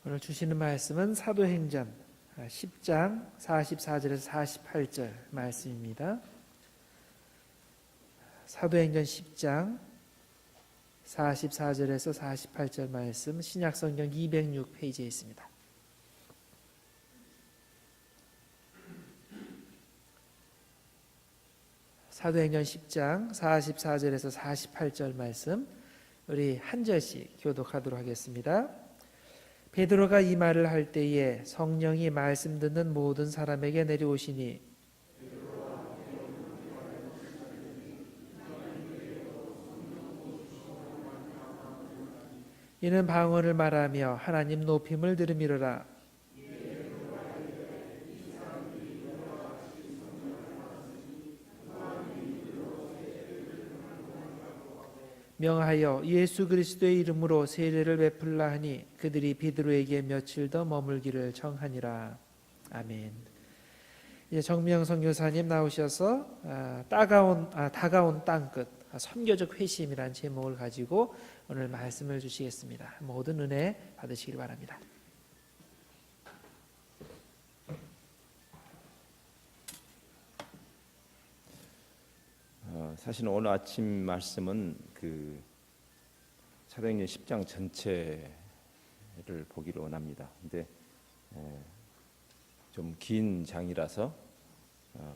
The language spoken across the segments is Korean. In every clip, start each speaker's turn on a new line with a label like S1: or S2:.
S1: 오늘 주시는 말씀은 사도행전 10장 44절에서 48절 말씀입니다. 사도행전 10장 44절에서 48절 말씀, 신약성경 206페이지에 있습니다. 사도행전 10장 44절에서 48절 말씀, 우리 한 절씩 교독하도록 하겠습니다. 베드로가 이 말을 할 때에 성령이 말씀 듣는 모든 사람에게 내려오시니 이는 방언을 말하며 하나님 높임을 들음이로라. 명하여 예수 그리스도의 이름으로 세례를 베풀라 하니 그들이 베드로에게 며칠 더 머물기를 청하니라. 아멘. 이제 정미영 선교사님 나오셔서 다가온 땅끝 선교적 회심이란 제목을 가지고 오늘 말씀을 주시겠습니다. 모든 은혜 받으시길 바랍니다.
S2: 사실 오늘 아침 말씀은 사도행전 10장 전체를 보기를 원합니다. 근데 좀 긴 장이라서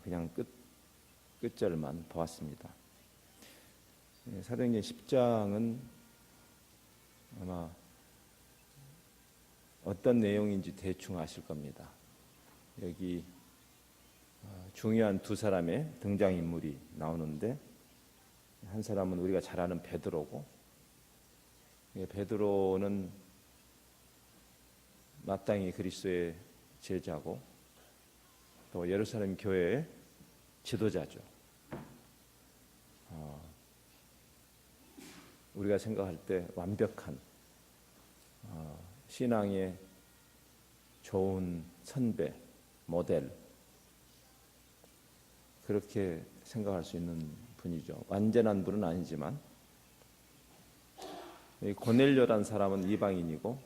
S2: 그냥 끝절만 보았습니다. 사도행전 10장은 아마 어떤 내용인지 대충 아실 겁니다. 여기 중요한 두 사람의 등장인물이 나오는데, 한 사람은 우리가 잘 아는 베드로고, 베드로는 마땅히 그리스도의 제자고 또 예루살렘 교회의 지도자죠. 우리가 생각할 때 완벽한 신앙의 좋은 선배, 모델, 그렇게 생각할 수 있는 분이죠. 완전한 분은 아니지만, 이 고넬료란 사람은 이방인이고,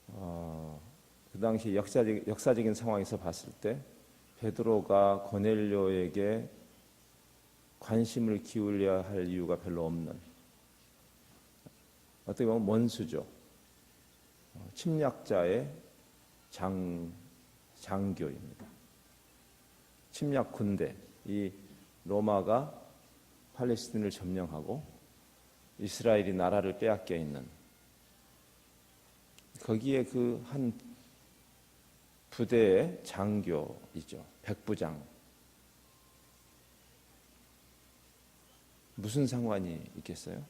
S2: 그 당시 역사적인 상황에서 봤을 때 베드로가 고넬료에게 관심을 기울여야 할 이유가 별로 없는, 어떻게 보면 원수죠. 침략자의 장교입니다. 침략 군대, 이 로마가 팔레스틴을 점령하고 이스라엘이 나라를 빼앗겨 있는, 거기에 그 한 부대의 장교이죠. 백부장. 무슨 상관이 있겠어요?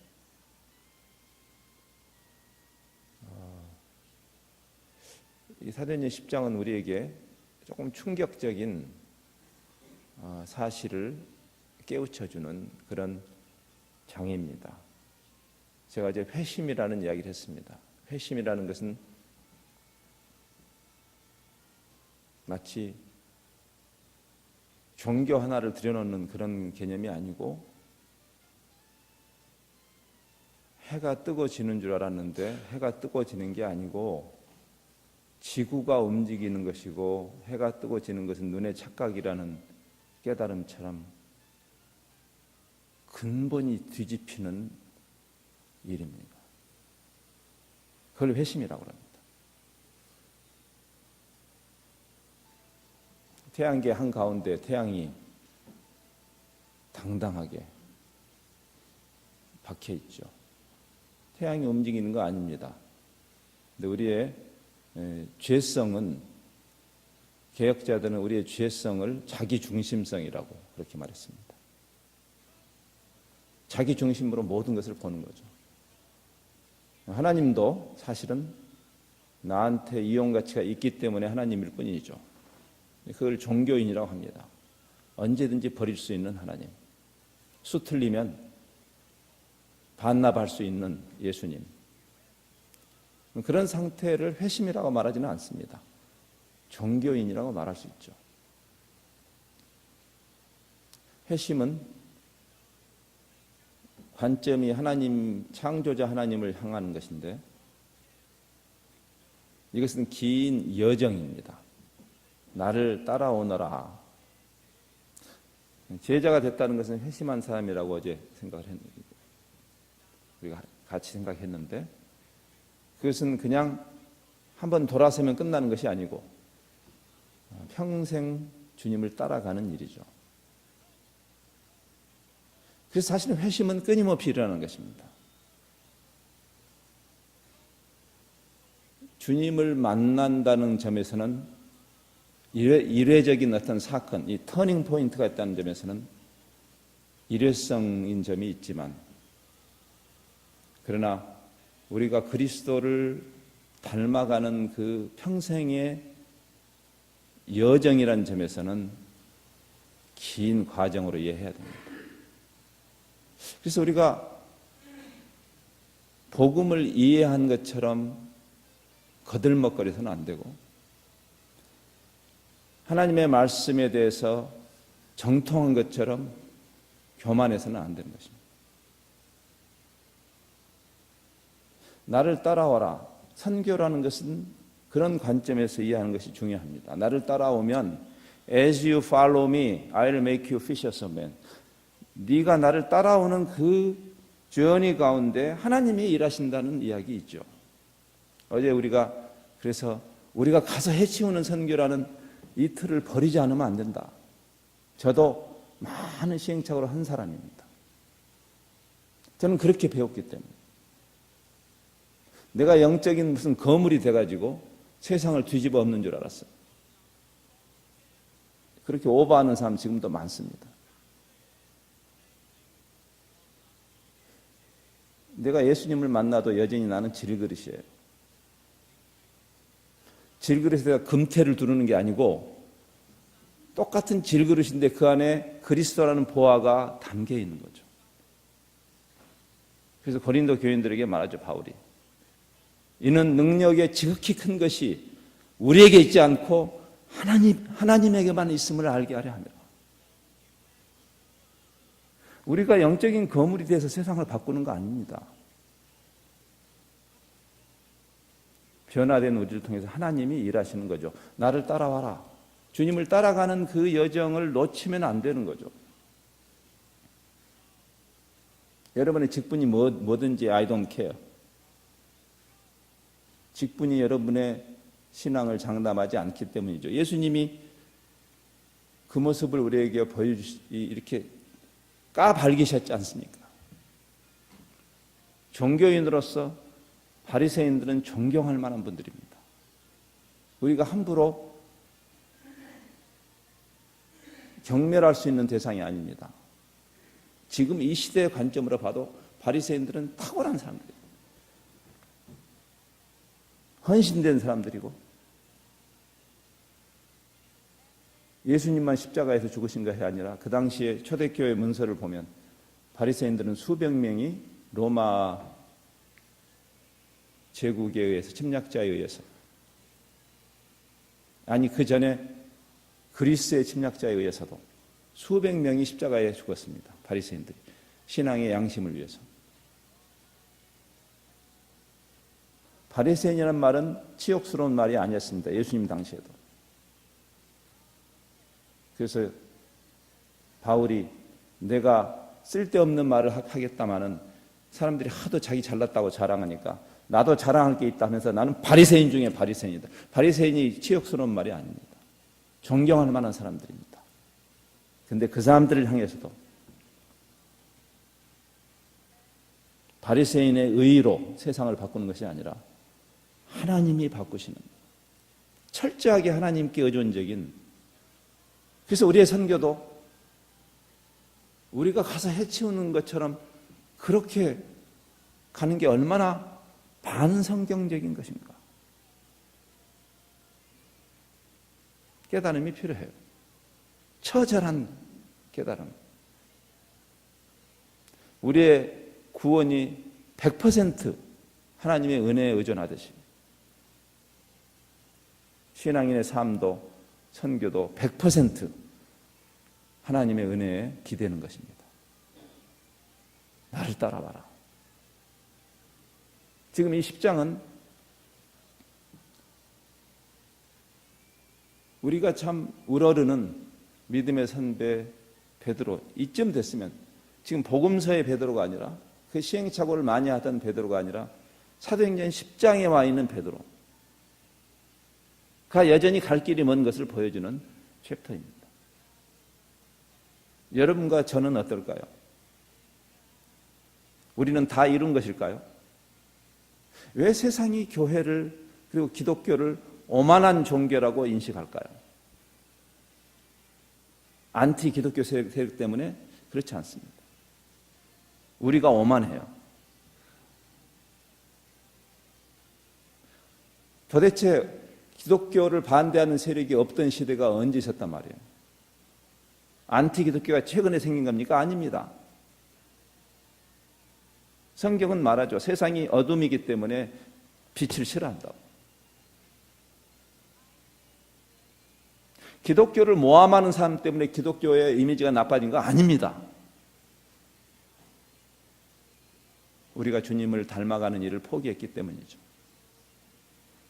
S2: 이 사도행전 10장은 우리에게 조금 충격적인 사실을 깨우쳐주는 그런 장입니다. 제가 이제 회심이라는 이야기를 했습니다. 회심이라는 것은 마치 종교 하나를 들여놓는 그런 개념이 아니고, 해가 뜨고 지는 줄 알았는데 해가 뜨고 지는 게 아니고 지구가 움직이는 것이고 해가 뜨고 지는 것은 눈의 착각이라는 깨달음처럼 근본이 뒤집히는 일입니다. 그걸 회심이라고 합니다. 태양계 한가운데 태양이 당당하게 박혀 있죠. 태양이 움직이는 거 아닙니다. 근데 우리의 죄성은, 개혁자들은 우리의 죄성을 자기중심성이라고 그렇게 말했습니다. 자기중심으로 모든 것을 보는 거죠. 하나님도 사실은 나한테 이용가치가 있기 때문에 하나님일 뿐이죠. 그걸 종교인이라고 합니다. 언제든지 버릴 수 있는 하나님, 수 틀리면 반납할 수 있는 예수님, 그런 상태를 회심이라고 말하지는 않습니다. 종교인이라고 말할 수 있죠. 회심은 관점이 하나님, 창조자 하나님을 향하는 것인데 이것은 긴 여정입니다. 나를 따라오너라. 제자가 됐다는 것은 회심한 사람이라고 어제 생각을 했는데, 우리가 같이 생각했는데, 그것은 그냥 한번 돌아서면 끝나는 것이 아니고 평생 주님을 따라가는 일이죠. 그래서 사실은 회심은 끊임없이 일어나는 것입니다. 주님을 만난다는 점에서는 일회적인 어떤 사건, 이 터닝 포인트가 있다는 점에서는 일회성인 점이 있지만, 그러나 우리가 그리스도를 닮아가는 그 평생의 여정이라는 점에서는 긴 과정으로 이해해야 됩니다. 그래서 우리가 복음을 이해한 것처럼 거들먹거려서는 안 되고, 하나님의 말씀에 대해서 정통한 것처럼 교만해서는 안 되는 것입니다. 나를 따라와라. 선교라는 것은 그런 관점에서 이해하는 것이 중요합니다. 나를 따라오면 As you follow me, I'll make you fishers of men. 네가 나를 따라오는 그 journey 가운데 하나님이 일하신다는 이야기 있죠. 어제 그래서 우리가 가서 해치우는 선교라는 이 틀을 버리지 않으면 안 된다. 저도 많은 시행착오를 한 사람입니다. 저는 그렇게 배웠기 때문에. 내가 영적인 무슨 거물이 돼가지고 세상을 뒤집어 엎는 줄 알았어요. 그렇게 오버하는 사람 지금도 많습니다. 내가 예수님을 만나도 여전히 나는 질그릇이에요. 질그릇에다가 금태를 두르는 게 아니고 똑같은 질그릇인데 그 안에 그리스도라는 보화가 담겨 있는 거죠. 그래서 고린도 교인들에게 말하죠, 바울이. 이는 능력의 지극히 큰 것이 우리에게 있지 않고 하나님에게만 있음을 알게 하려 함이라. 우리가 영적인 거물이 돼서 세상을 바꾸는 거 아닙니다. 변화된 우리를 통해서 하나님이 일하시는 거죠. 나를 따라와라. 주님을 따라가는 그 여정을 놓치면 안 되는 거죠. 여러분의 직분이 뭐든지 I don't care. 직분이 여러분의 신앙을 장담하지 않기 때문이죠. 예수님이 그 모습을 우리에게 이렇게 까발기셨지 않습니까? 종교인으로서 바리새인들은 존경할 만한 분들입니다. 우리가 함부로 경멸할 수 있는 대상이 아닙니다. 지금 이 시대의 관점으로 봐도 바리새인들은 탁월한 사람들이에요. 헌신된 사람들이고 예수님만 십자가에서 죽으신 것이 아니라 그 당시에 초대교회 문서를 보면 바리새인들은 수백 명이 로마 제국에 의해서, 침략자에 의해서, 아니 그 전에 그리스의 침략자에 의해서도 수백 명이 십자가에 죽었습니다. 바리새인들이 신앙의 양심을 위해서. 바리새인이라는 말은 치욕스러운 말이 아니었습니다. 예수님 당시에도. 그래서 바울이 내가 쓸데없는 말을 하겠다마는 사람들이 하도 자기 잘났다고 자랑하니까 나도 자랑할 게 있다 하면서 나는 바리새인 중에 바리새인이다. 바리새인이 치욕스러운 말이 아닙니다. 존경할 만한 사람들입니다. 그런데 그 사람들을 향해서도 바리새인의 의의로 세상을 바꾸는 것이 아니라 하나님이 바꾸시는, 철저하게 하나님께 의존적인. 그래서 우리의 선교도 우리가 가서 해치우는 것처럼 그렇게 가는 게 얼마나 반성경적인 것인가. 깨달음이 필요해요. 처절한 깨달음. 우리의 구원이 100% 하나님의 은혜에 의존하듯이 신앙인의 삶도 선교도 100% 하나님의 은혜에 기대는 것입니다. 나를 따라와라. 지금 이 10장은 우리가 참 우러르는 믿음의 선배 베드로, 이쯤 됐으면, 지금 복음서의 베드로가 아니라 그 시행착오를 많이 하던 베드로가 아니라 사도행전 10장에 와 있는 베드로가 여전히 갈 길이 먼 것을 보여주는 챕터입니다. 여러분과 저는 어떨까요? 우리는 다 이룬 것일까요? 왜 세상이 교회를, 그리고 기독교를 오만한 종교라고 인식할까요? 안티 기독교 세력 때문에? 그렇지 않습니다. 우리가 오만해요. 도대체 기독교를 반대하는 세력이 없던 시대가 언제 있었단 말이에요? 안티 기독교가 최근에 생긴 겁니까? 아닙니다. 성경은 말하죠. 세상이 어둠이기 때문에 빛을 싫어한다고. 기독교를 모함하는 사람 때문에 기독교의 이미지가 나빠진 거 아닙니다. 우리가 주님을 닮아가는 일을 포기했기 때문이죠.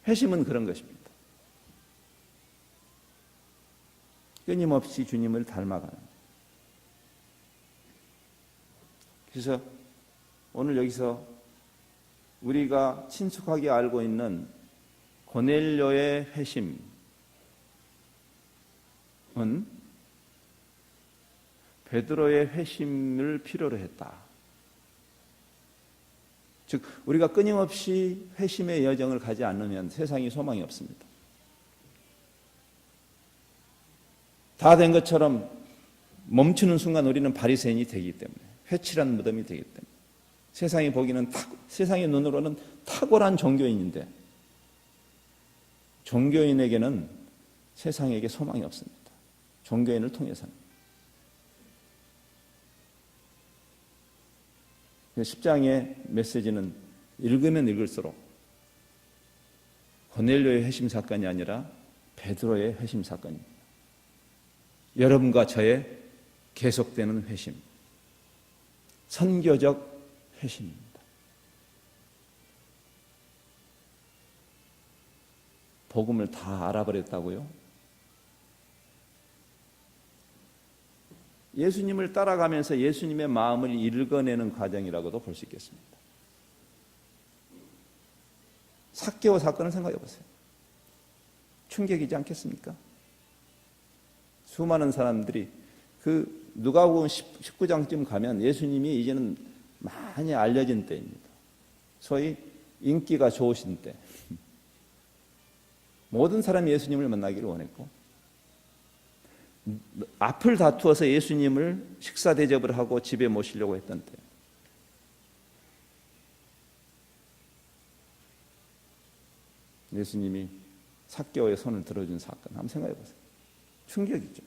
S2: 회심은 그런 것입니다. 끊임없이 주님을 닮아가는. 그래서 오늘 여기서 우리가 친숙하게 알고 있는 고넬료의 회심은 베드로의 회심을 필요로 했다. 즉 우리가 끊임없이 회심의 여정을 가지 않으면 세상에 소망이 없습니다. 다 된 것처럼 멈추는 순간 우리는 바리새인이 되기 때문에, 회칠한 무덤이 되기 때문에, 세상이 보기는 세상의 눈으로는 탁월한 종교인인데 종교인에게는 세상에게 소망이 없습니다. 종교인을 통해서는. 10장의 메시지는 읽으면 읽을수록 고넬료의 회심 사건이 아니라 베드로의 회심 사건입니다. 여러분과 저의 계속되는 회심, 선교적 회심입니다. 복음을 다 알아버렸다고요? 예수님을 따라가면서 예수님의 마음을 읽어내는 과정이라고도 볼 수 있겠습니다. 삭개오 사건을 생각해 보세요. 충격이지 않겠습니까? 수많은 사람들이 그 누가복음 19장쯤 가면 예수님이 이제는 많이 알려진 때입니다. 소위 인기가 좋으신 때. 모든 사람이 예수님을 만나기를 원했고 앞을 다투어서 예수님을 식사 대접을 하고 집에 모시려고 했던 때. 예수님이 삭개오의 손을 들어준 사건 한번 생각해 보세요. 충격이죠.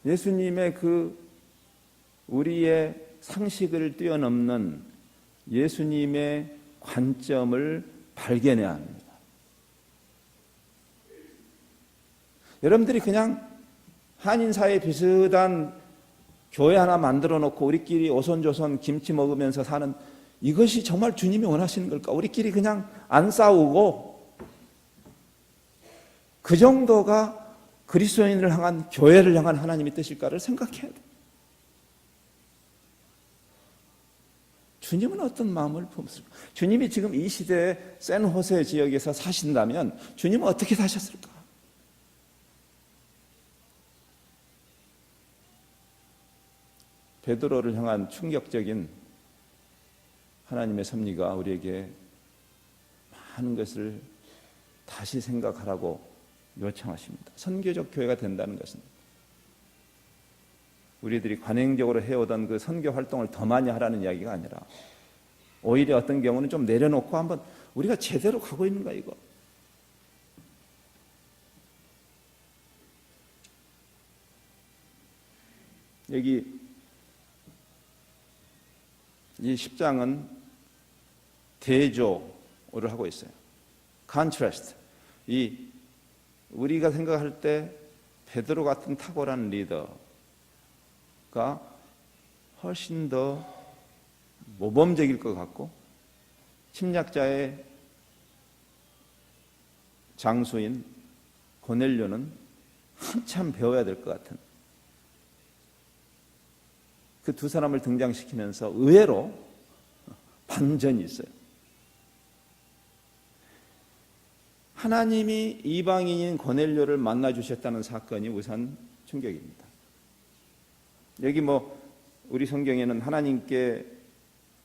S2: 예수님의 그 우리의 상식을 뛰어넘는 예수님의 관점을 발견해야 합니다. 여러분들이 그냥 한인사회 비슷한 교회 하나 만들어 놓고 우리끼리 오손조손 김치 먹으면서 사는, 이것이 정말 주님이 원하시는 걸까? 우리끼리 그냥 안 싸우고 그 정도가 그리스도인을 향한, 교회를 향한 하나님의 뜻일까를 생각해야 돼. 주님은 어떤 마음을 품었을까? 주님이 지금 이 시대의 샌호세 지역에서 사신다면 주님은 어떻게 사셨을까? 베드로를 향한 충격적인 하나님의 섭리가 우리에게 많은 것을 다시 생각하라고 요청하십니다. 선교적 교회가 된다는 것은 우리들이 관행적으로 해오던 그 선교 활동을 더 많이 하라는 이야기가 아니라 오히려 어떤 경우는 좀 내려놓고 한번 우리가 제대로 가고 있는가 이거. 여기 이 10장은 대조를 하고 있어요. 컨트라스트. 이 우리가 생각할 때 베드로 같은 탁월한 리더가 훨씬 더 모범적일 것 같고 침략자의 장수인 고넬료는 한참 배워야 될 것 같은 그 두 사람을 등장시키면서 의외로 반전이 있어요. 하나님이 이방인인 고넬료를 만나 주셨다는 사건이 우선 충격입니다. 여기 우리 성경에는 하나님께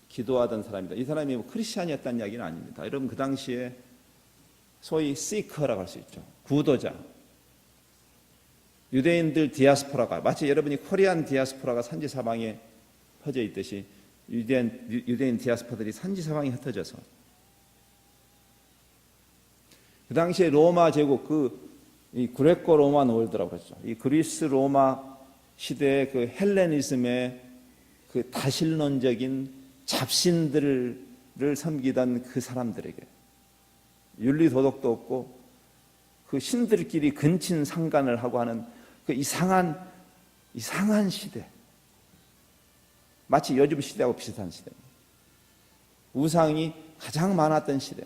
S2: 기도하던 사람이다. 이 사람이 크리스찬이었다는 이야기는 아닙니다. 여러분 그 당시에 소위 시커라고 할 수 있죠. 구도자. 유대인들 디아스포라가 마치 여러분이 코리안 디아스포라가 산지사방에 퍼져 있듯이 유대인 디아스포들이 산지사방에 흩어져서 그 당시에 로마 제국 이 그레코 로만 월드라고 그랬죠. 이 그리스 로마 시대의 그 헬레니즘의 그 다신론적인 잡신들을 섬기던 그 사람들에게 윤리 도덕도 없고 그 신들끼리 근친 상간을 하고 하는 그 이상한 시대. 마치 요즘 시대하고 비슷한 시대. 우상이 가장 많았던 시대.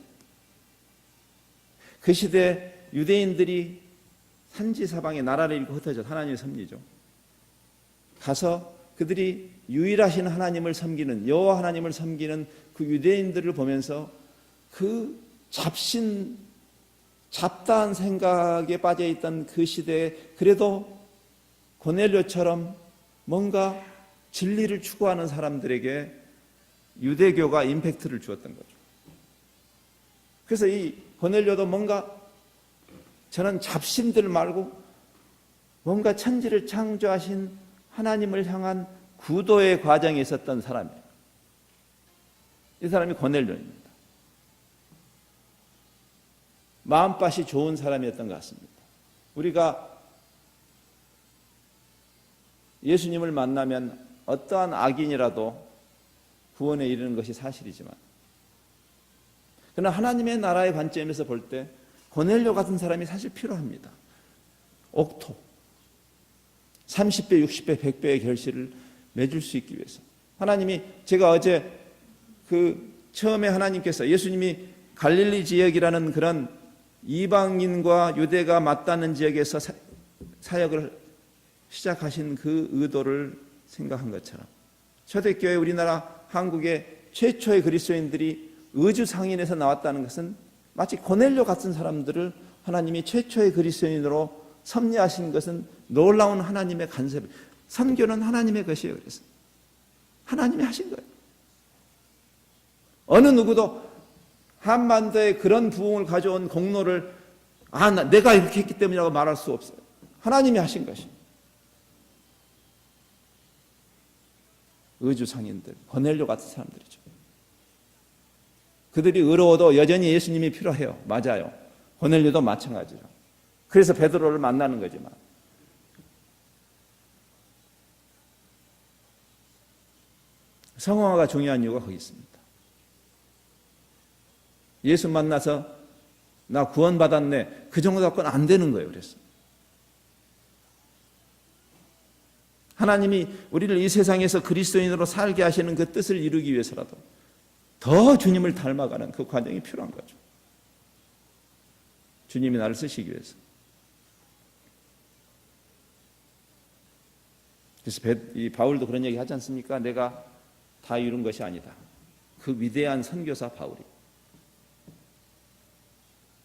S2: 그 시대 유대인들이 산지사방에 나라를 잃고 흩어져 하나님을 섬기죠. 가서 그들이 유일하신 하나님을 섬기는 여호와 하나님을 섬기는 그 유대인들을 보면서 그 잡다한 생각에 빠져있던 그 시대에 그래도 고넬료처럼 뭔가 진리를 추구하는 사람들에게 유대교가 임팩트를 주었던 거죠. 그래서 이 고넬료도 뭔가 저는 잡신들 말고 뭔가 천지를 창조하신 하나님을 향한 구도의 과정에 있었던 사람이에요. 이 사람이 고넬료입니다. 마음밭이 좋은 사람이었던 것 같습니다. 우리가 예수님을 만나면 어떠한 악인이라도 구원에 이르는 것이 사실이지만 그러나 하나님의 나라의 관점에서 볼 때 고넬료 같은 사람이 사실 필요합니다. 옥토 30배, 60배, 100배의 결실을 맺을 수 있기 위해서 하나님이 제가 어제 처음에 하나님께서 예수님이 갈릴리 지역이라는 그런 이방인과 유대가 맞닿는 지역에서 사역을 시작하신 그 의도를 생각한 것처럼 초대교회 우리나라 한국의 최초의 그리스도인들이 의주상인에서 나왔다는 것은 마치 고넬료 같은 사람들을 하나님이 최초의 그리스도인으로 섭리하신 것은 놀라운 하나님의 간섭. 선교는 하나님의 것이에요. 그래서 하나님이 하신 거예요. 어느 누구도 한반도에 그런 부흥을 가져온 공로를 내가 이렇게 했기 때문이라고 말할 수 없어요. 하나님이 하신 것이에요. 의주상인들, 고넬료 같은 사람들이죠. 그들이 의로워도 여전히 예수님이 필요해요. 맞아요. 고넬료도 마찬가지죠. 그래서 베드로를 만나는 거지만 성화가 중요한 이유가 거기 있습니다. 예수 만나서 나 구원받았네 그 정도 갖고는 안 되는 거예요. 그래서 하나님이 우리를 이 세상에서 그리스도인으로 살게 하시는 그 뜻을 이루기 위해서라도 더 주님을 닮아가는 그 과정이 필요한 거죠. 주님이 나를 쓰시기 위해서. 그래서 이 바울도 그런 얘기 하지 않습니까? 내가 다 이룬 것이 아니다. 그 위대한 선교사 바울이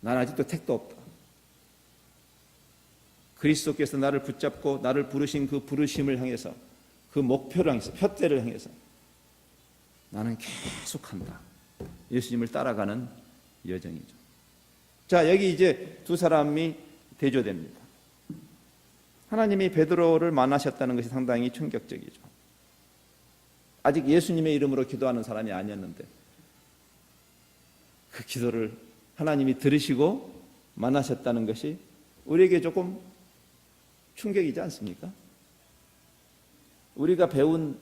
S2: 난 아직도 택도 없다. 그리스도께서 나를 붙잡고 나를 부르신 그 부르심을 향해서 그 목표를 향해서 표대를 향해서 나는 계속한다. 예수님을 따라가는 여정이죠. 자, 여기 이제 두 사람이 대조됩니다. 하나님이 베드로를 만나셨다는 것이 상당히 충격적이죠. 아직 예수님의 이름으로 기도하는 사람이 아니었는데 그 기도를 하나님이 들으시고 만나셨다는 것이 우리에게 조금 충격이지 않습니까? 우리가 배운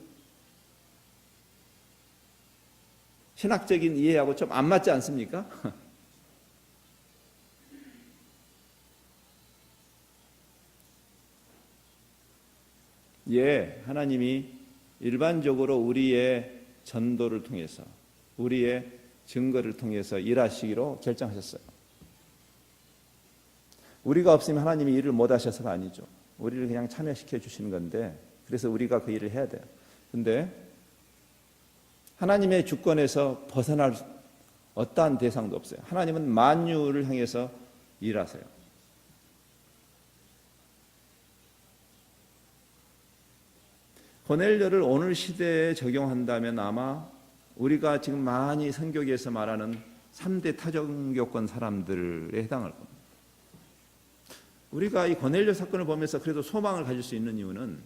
S2: 신학적인 이해하고 좀 안 맞지 않습니까? 예, 하나님이 일반적으로 우리의 전도를 통해서, 우리의 증거를 통해서 일하시기로 결정하셨어요. 우리가 없으면 하나님이 일을 못 하셔서가 아니죠. 우리를 그냥 참여시켜 주시는 건데, 그래서 우리가 그 일을 해야 돼요. 근데 하나님의 주권에서 벗어날 어떠한 대상도 없어요. 하나님은 만유를 향해서 일하세요. 고넬료를 오늘 시대에 적용한다면 아마 우리가 지금 많이 선교계에서 말하는 3대 타종교권 사람들에 해당할 겁니다. 우리가 이 고넬료 사건을 보면서 그래도 소망을 가질 수 있는 이유는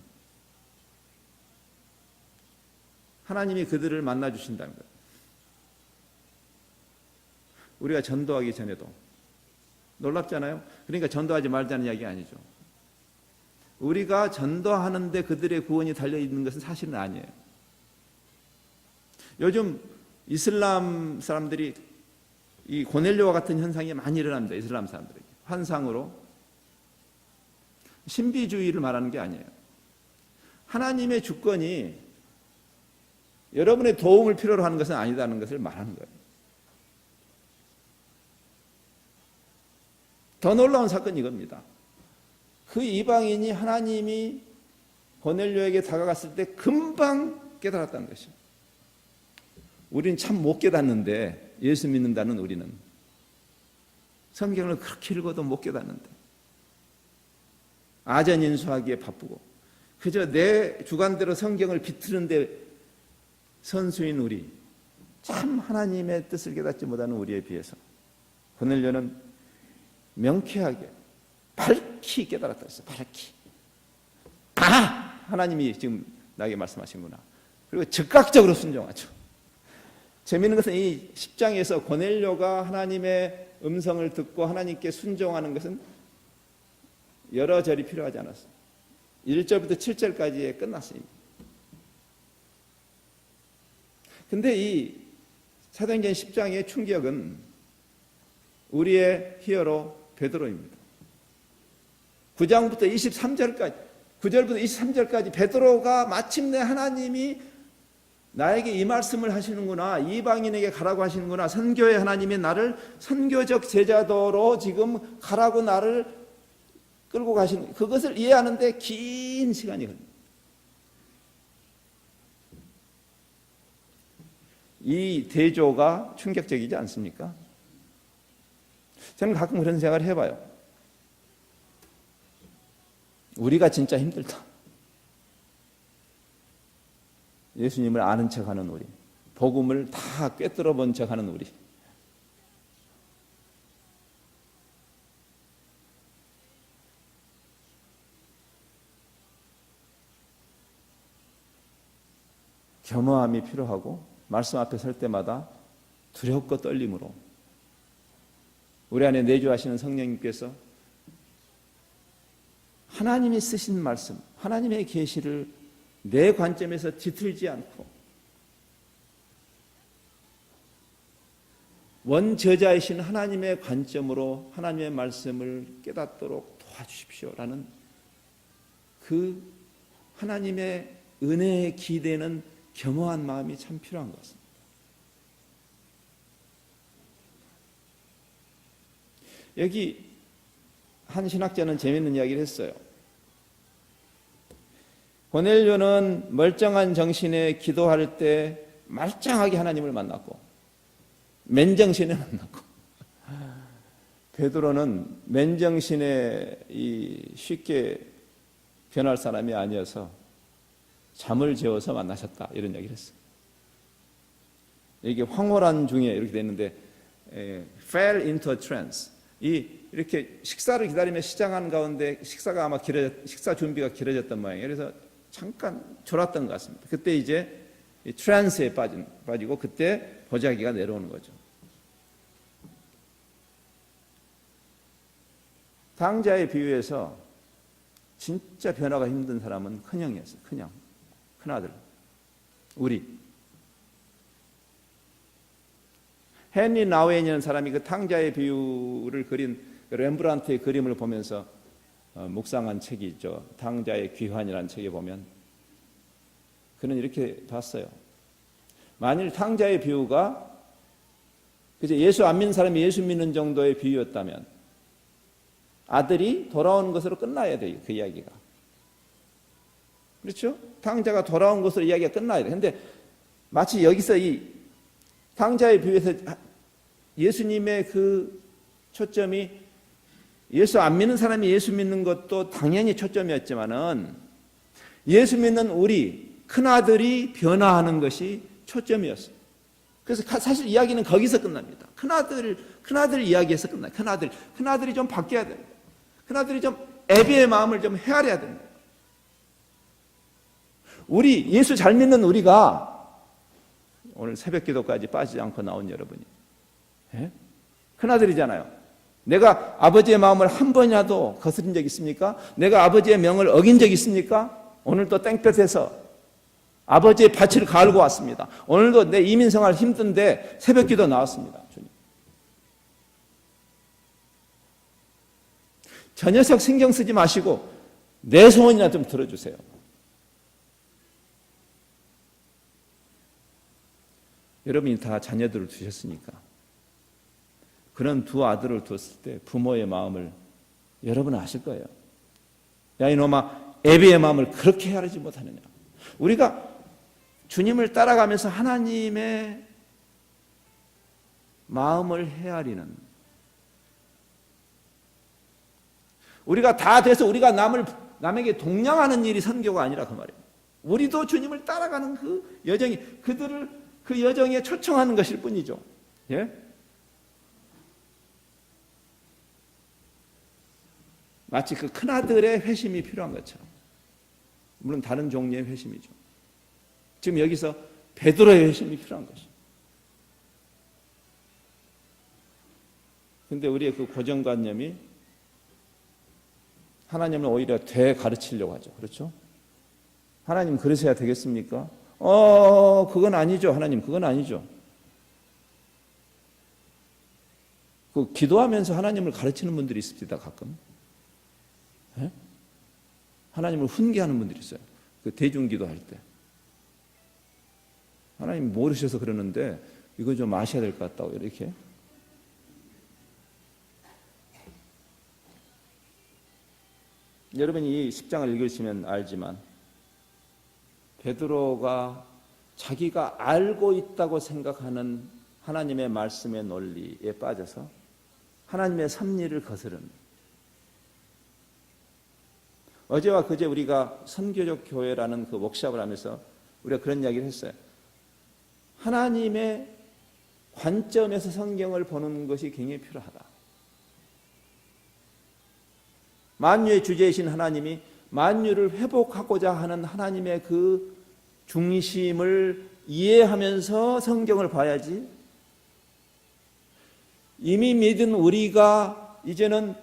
S2: 하나님이 그들을 만나 주신다는 거예요. 우리가 전도하기 전에도 놀랍잖아요. 그러니까 전도하지 말자는 이야기 아니죠. 우리가 전도하는데 그들의 구원이 달려있는 것은 사실은 아니에요. 요즘 이슬람 사람들이 이 고넬료와 같은 현상이 많이 일어납니다. 이슬람 사람들에게. 환상으로. 신비주의를 말하는 게 아니에요. 하나님의 주권이 여러분의 도움을 필요로 하는 것은 아니다는 것을 말하는 거예요. 더 놀라운 사건이 이겁니다. 그 이방인이 하나님이 고넬료에게 다가갔을 때 금방 깨달았다는 것이죠. 우리는 참 못 깨닫는데, 예수 믿는다는 우리는 성경을 그렇게 읽어도 못 깨닫는데, 아전인수하기에 바쁘고 그저 내 주관대로 성경을 비트는데 선수인 우리, 참 하나님의 뜻을 깨닫지 못하는 우리에 비해서 고넬료는 명쾌하게 밝히 깨달았다 했어요. 밝히. 하나님이 지금 나에게 말씀하신구나. 그리고 즉각적으로 순종하죠. 재미있는 것은 이 10장에서 고넬료가 하나님의 음성을 듣고 하나님께 순종하는 것은 여러 절이 필요하지 않았어요. 1절부터 7절까지에 끝났습니다. 근데 이 사도행전 10장의 충격은 우리의 히어로 베드로입니다. 9장부터 23절까지, 9절부터 23절까지 베드로가 마침내 하나님이 나에게 이 말씀을 하시는구나, 이방인에게 가라고 하시는구나, 선교의 하나님이 나를 선교적 제자도로 지금 가라고 나를 끌고 가시는, 그것을 이해하는데 긴 시간이 걸립니다. 이 대조가 충격적이지 않습니까? 저는 가끔 그런 생각을 해봐요. 우리가 진짜 힘들다. 예수님을 아는 척하는 우리, 복음을 다 꿰뚫어 본 척하는 우리. 겸허함이 필요하고 말씀 앞에 설 때마다 두렵고 떨림으로 우리 안에 내주하시는 성령님께서 하나님이 쓰신 말씀, 하나님의 계시를 내 관점에서 뒤틀지 않고 원저자이신 하나님의 관점으로 하나님의 말씀을 깨닫도록 도와주십시오라는 그 하나님의 은혜에 기대는 겸허한 마음이 참 필요한 것 같습니다. 여기 한 신학자는 재미있는 이야기를 했어요. 고넬료는 멀쩡한 정신에 기도할 때 말짱하게 하나님을 만났고 맨정신에 만났고, 베드로는 맨정신에 쉽게 변할 사람이 아니어서 잠을 재워서 만나셨다, 이런 이야기를 했어요. 이게 황홀한 중에 이렇게 됐는데 fell into a trance. 이렇게 식사를 기다리며 시장하는 가운데 식사가 아마 식사 준비가 길어졌던 모양이에요. 그래서 잠깐 졸았던 것 같습니다. 그때 이제 트랜스에 빠지고 그때 보자기가 내려오는 거죠. 당자의 비유에서 진짜 변화가 힘든 사람은 큰형이었어요. 큰아들. 우리. 헨리 나우엔이라는 사람이 그 탕자의 비유를 그린 렘브란트의 그림을 보면서 묵상한 책이 있죠. 탕자의 귀환이라는 책에 보면 그는 이렇게 봤어요. 만일 탕자의 비유가 예수 안 믿는 사람이 예수 믿는 정도의 비유였다면 아들이 돌아오는 것으로 끝나야 돼요. 그 이야기가. 그렇죠? 탕자가 돌아온 것으로 이야기가 끝나야 돼요. 근데 마치 여기서 이 탕자의 비유에서 예수님의 그 초점이 예수 안 믿는 사람이 예수 믿는 것도 당연히 초점이었지만은 예수 믿는 우리 큰아들이 변화하는 것이 초점이었어요. 그래서 사실 이야기는 거기서 끝납니다. 큰아들 이야기에서 끝나요. 큰아들이 좀 바뀌어야 됩니다. 큰아들이 좀 애비의 마음을 좀 헤아려야 됩니다. 우리 예수 잘 믿는 우리가 오늘 새벽 기도까지 빠지지 않고 나온 여러분이 큰아들이잖아요. 내가 아버지의 마음을 한 번이라도 거스린 적 있습니까? 내가 아버지의 명을 어긴 적 있습니까? 오늘 또 땡볕에서 아버지의 밭을 갈고 왔습니다. 오늘도 내 이민생활 힘든데 새벽 기도 나왔습니다. 주님. 저 녀석 신경 쓰지 마시고 내 소원이나 좀 들어주세요. 여러분이 다 자녀들을 두셨으니까 그런 두 아들을 두었을 때 부모의 마음을 여러분은 아실 거예요. 야 이놈아 애비의 마음을 그렇게 헤아리지 못하느냐. 우리가 주님을 따라가면서 하나님의 마음을 헤아리는 우리가 다 돼서 우리가 남에게 동냥하는 일이 선교가 아니라 그 말이에요. 우리도 주님을 따라가는 그 여정이 그들을 그 여정에 초청하는 것일 뿐이죠. 예? 마치 그 큰아들의 회심이 필요한 것처럼. 물론 다른 종류의 회심이죠. 지금 여기서 베드로의 회심이 필요한 것이죠. 그런데 우리의 그 고정관념이 하나님을 오히려 되가르치려고 하죠. 그렇죠? 하나님 그러셔야 되겠습니까? 그건 아니죠. 하나님 그건 아니죠. 그 기도하면서 하나님을 가르치는 분들이 있습니다. 가끔. 네? 하나님을 훈계하는 분들이 있어요. 그 대중기도할 때. 하나님 모르셔서 그러는데 이거 좀 아셔야 될 것 같다고 이렇게. 여러분이 이 10장을 읽으시면 알지만 베드로가 자기가 알고 있다고 생각하는 하나님의 말씀의 논리에 빠져서 하나님의 섭리를 거스른 어제와 그제 우리가 선교적 교회라는 그 워크숍을 하면서 우리가 그런 이야기를 했어요. 하나님의 관점에서 성경을 보는 것이 굉장히 필요하다. 만유의 주제이신 하나님이 만유를 회복하고자 하는 하나님의 그 중심을 이해하면서 성경을 봐야지. 이미 믿은 우리가 이제는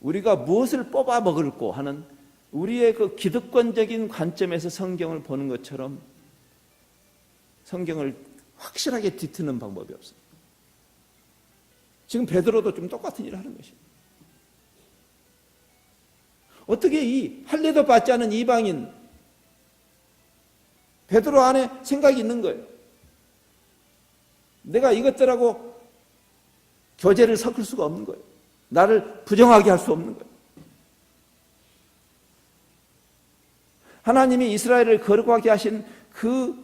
S2: 우리가 무엇을 뽑아 먹을꼬 하는 우리의 그 기득권적인 관점에서 성경을 보는 것처럼 성경을 확실하게 뒤트는 방법이 없어요. 지금 베드로도 좀 똑같은 일을 하는 것입니다. 어떻게 이 할례도 받지 않은 이방인 베드로 안에 생각이 있는 거예요. 내가 이것들하고 교제를 섞을 수가 없는 거예요. 나를 부정하게 할 수 없는 거예요. 하나님이 이스라엘을 거룩하게 하신 그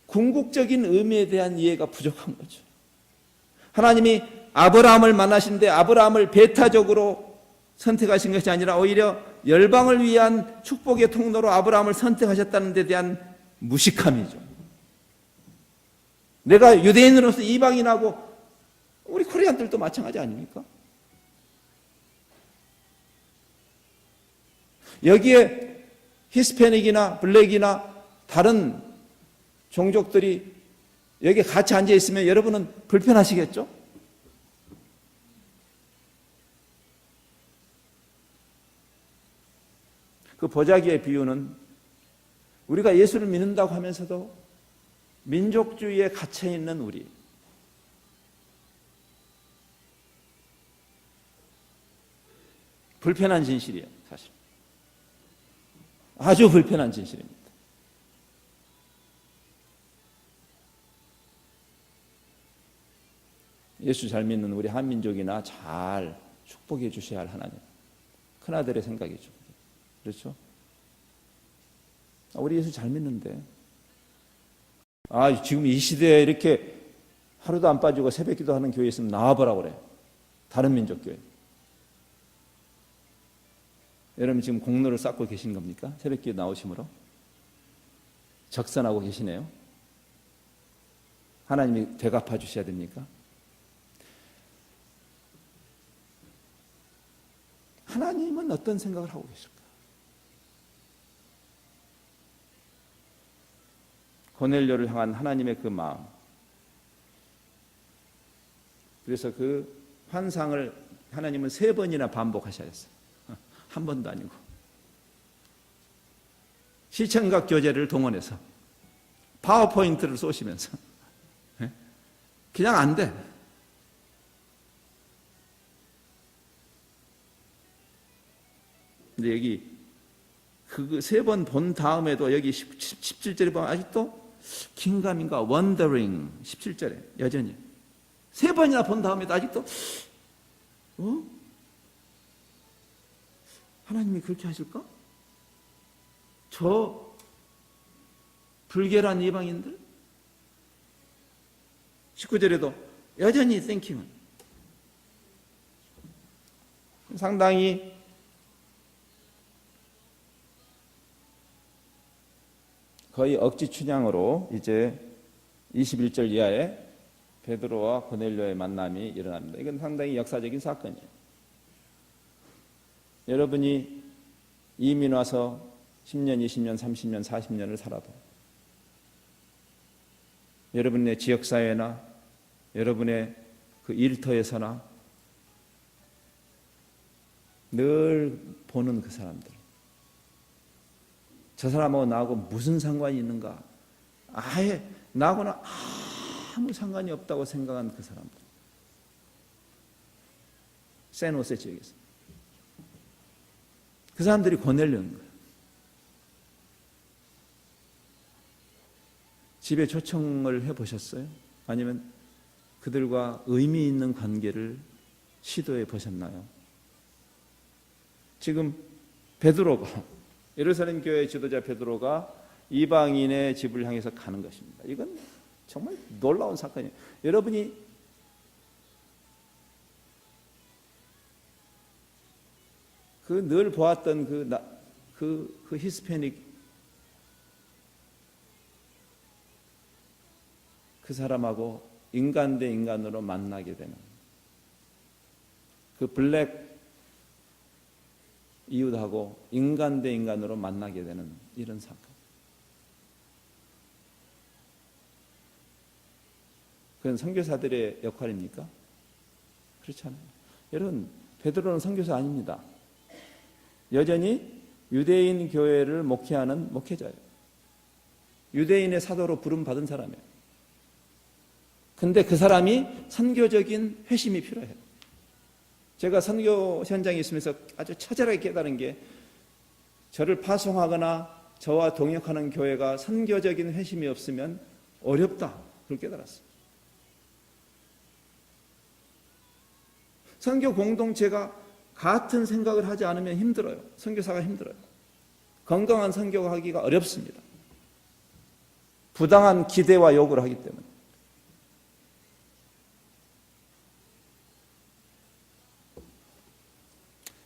S2: 궁극적인 의미에 대한 이해가 부족한 거죠. 하나님이 아브라함을 만나신데 아브라함을 배타적으로 선택하신 것이 아니라 오히려 열방을 위한 축복의 통로로 아브라함을 선택하셨다는 데 대한 무식함이죠. 내가 유대인으로서 이방인하고 우리 코리안들도 마찬가지 아닙니까? 여기에 히스패닉이나 블랙이나 다른 종족들이 여기에 같이 앉아 있으면 여러분은 불편하시겠죠? 그 보자기의 비유는 우리가 예수를 믿는다고 하면서도 민족주의에 갇혀있는 우리, 불편한 진실이에요, 사실. 아주 불편한 진실입니다. 예수 잘 믿는 우리 한민족이나 잘 축복해 주셔야 할 하나님. 큰아들의 생각이죠. 그렇죠? 우리 예수 잘 믿는데 지금 이 시대에 이렇게 하루도 안 빠지고 새벽 기도하는 교회 있으면 나와보라고 그래. 다른 민족 교회. 여러분 지금 공로를 쌓고 계신 겁니까? 새벽 기도 나오심으로? 적선하고 계시네요. 하나님이 되갚아 주셔야 됩니까? 하나님은 어떤 생각을 하고 계실까? 고넬료를 향한 하나님의 그 마음. 그래서 그 환상을 하나님은 3번이나 반복하셨어요. 한 번도 아니고. 시청각 교재를 동원해서 파워포인트를 쏘시면서 그냥 안 돼. 근데 여기 그 3번 본 다음에도 여기 17절에 보면 아직도 긴가민가 wondering 17절에 여전히 3번이나 본 다음에도 아직도 하나님이 그렇게 하실까? 저 불결한 이방인들 19절에도 여전히 thinking은 상당히 거의 억지 춘향으로 이제 21절 이하에 베드로와 고넬료의 만남이 일어납니다. 이건 상당히 역사적인 사건이에요. 여러분이 이민 와서 10년, 20년, 30년, 40년을 살아도 여러분의 지역사회나 여러분의 그 일터에서나 늘 보는 그 사람들, 저 사람하고 나하고 무슨 상관이 있는가? 아예 나하고는 아무 상관이 없다고 생각한 그 사람들. 세노세 지역에서. 그 사람들이 고넬료인 거예요. 집에 초청을 해보셨어요? 아니면 그들과 의미 있는 관계를 시도해 보셨나요? 지금 베드로가 예루살렘 교회 지도자 베드로가 이방인의 집을 향해서 가는 것입니다. 이건 정말 놀라운 사건이에요. 여러분이 그 늘 보았던 그 히스패닉 그 사람하고 인간 대 인간으로 만나게 되는 그 블랙 이웃하고 인간 대 인간으로 만나게 되는 이런 사건. 그건 선교사들의 역할입니까? 그렇지 않아요. 여러분, 베드로는 선교사 아닙니다. 여전히 유대인 교회를 목회하는 목회자예요. 유대인의 사도로 부름받은 사람이에요. 근데 그 사람이 선교적인 회심이 필요해요. 제가 선교 현장에 있으면서 아주 처절하게 깨달은 게 저를 파송하거나 저와 동역하는 교회가 선교적인 회심이 없으면 어렵다. 그걸 깨달았어요. 선교 공동체가 같은 생각을 하지 않으면 힘들어요. 선교사가 힘들어요. 건강한 선교가 하기가 어렵습니다. 부당한 기대와 요구를 하기 때문에.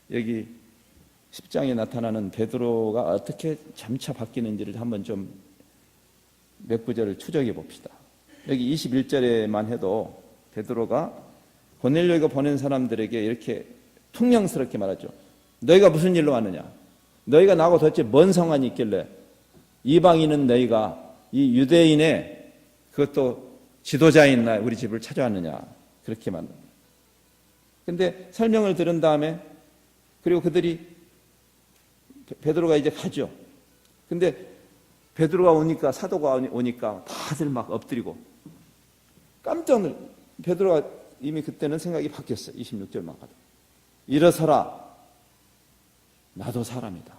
S2: 여기 10장에 나타나는 베드로가 어떻게 점차 바뀌는지를 한번 좀 몇 구절을 추적해 봅시다. 여기 21절에만 해도 베드로가 고넬료가 보낸 사람들에게 이렇게 퉁명스럽게 말하죠. 너희가 무슨 일로 왔느냐? 너희가 나하고 도대체 뭔 상관이 있길래 이방인은 너희가 이 유대인의 그것도 지도자인 나 우리 집을 찾아왔느냐? 그렇게 말합니다. 근데 설명을 들은 다음에 그리고 그들이 베드로가 이제 가죠. 근데 베드로가 오니까 사도가 오니까 다들 막 엎드리고 깜짝 놀. 베드로가 이미 그때는 생각이 바뀌었어요. 26절만 가도 일어서라. 나도 사람이다.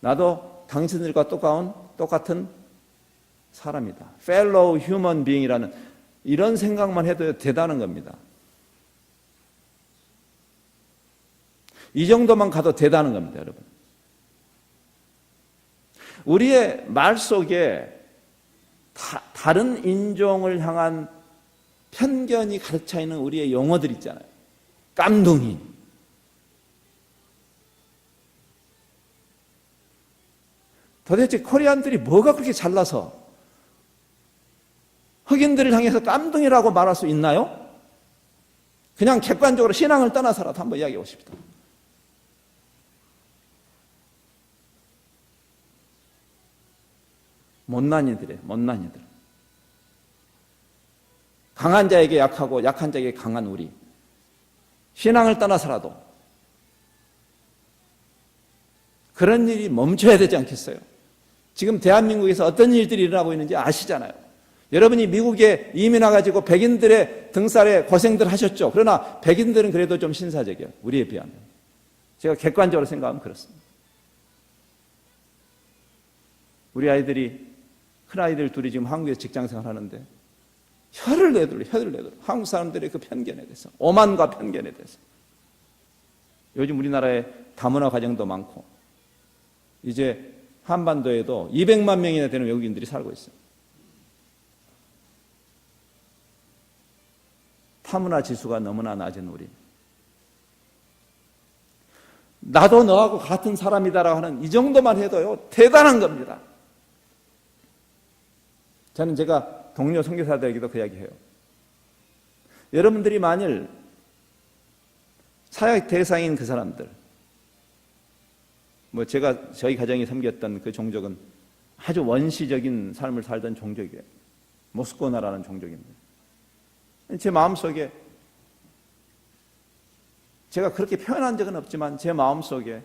S2: 나도 당신들과 똑같은 사람이다. fellow human being이라는 이런 생각만 해도 대단한 겁니다. 이 정도만 가도 대단한 겁니다, 여러분. 우리의 말 속에 다른 인종을 향한 편견이 가득 있는 우리의 용어들 있잖아요. 깜둥이. 도대체 코리안들이 뭐가 그렇게 잘나서 흑인들을 향해서 깜둥이라고 말할 수 있나요? 그냥 객관적으로 신앙을 떠나서라도 한번 이야기해 보십시다. 못난 이들이에요. 못난 이들. 강한 자에게 약하고 약한 자에게 강한 우리. 신앙을 떠나서라도 그런 일이 멈춰야 되지 않겠어요? 지금 대한민국에서 어떤 일들이 일어나고 있는지 아시잖아요. 여러분이 미국에 이민 와가지고 백인들의 등살에 고생들 하셨죠. 그러나 백인들은 그래도 좀 신사적이에요. 우리에 비하면. 제가 객관적으로 생각하면 그렇습니다. 우리 아이들이 큰 아이들 둘이 지금 한국에서 직장생활 하는데 혀를 내둘러 한국 사람들의 그 편견에 대해서, 오만과 편견에 대해서. 요즘 우리나라에 다문화 가정도 많고 이제 한반도에도 200만 명이나 되는 외국인들이 살고 있어요. 타문화 지수가 너무나 낮은 우리. 나도 너하고 같은 사람이다라고 하는 이 정도만 해도요 대단한 겁니다. 저는 제가 동료 선교사들에게도 그 이야기해요. 여러분들이 만일 사역 대상인 그 사람들, 저희 가정이 섬겼던 그 종족은 아주 원시적인 삶을 살던 종족이에요. 모스코나라는 종족입니다. 제 마음속에 제가 그렇게 표현한 적은 없지만 제 마음속에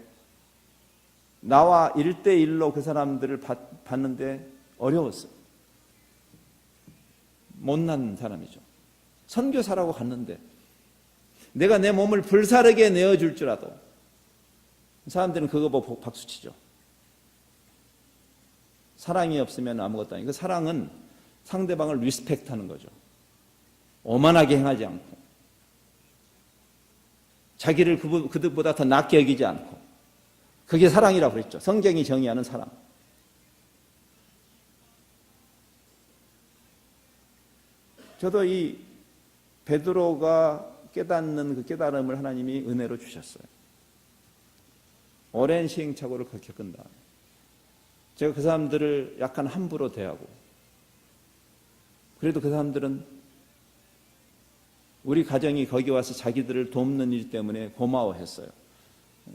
S2: 나와 1대1로 그 사람들을 봤는데 어려웠어요. 못난 사람이죠. 선교사라고 갔는데 내가 내 몸을 불사르게 내어줄 줄라도 사람들은 그거 보고 박수치죠. 사랑이 없으면 아무것도 아니고 그 사랑은 상대방을 리스펙트하는 거죠. 오만하게 행하지 않고 자기를 그들보다 더 낮게 여기지 않고 그게 사랑이라고 그랬죠. 성경이 정의하는 사랑. 저도 이 베드로가 깨닫는 그 깨달음을 하나님이 은혜로 주셨어요. 오랜 시행착오를 겪은 다음에 제가 그 사람들을 약간 함부로 대하고 그래도 그 사람들은 우리 가정이 거기 와서 자기들을 돕는 일 때문에 고마워했어요.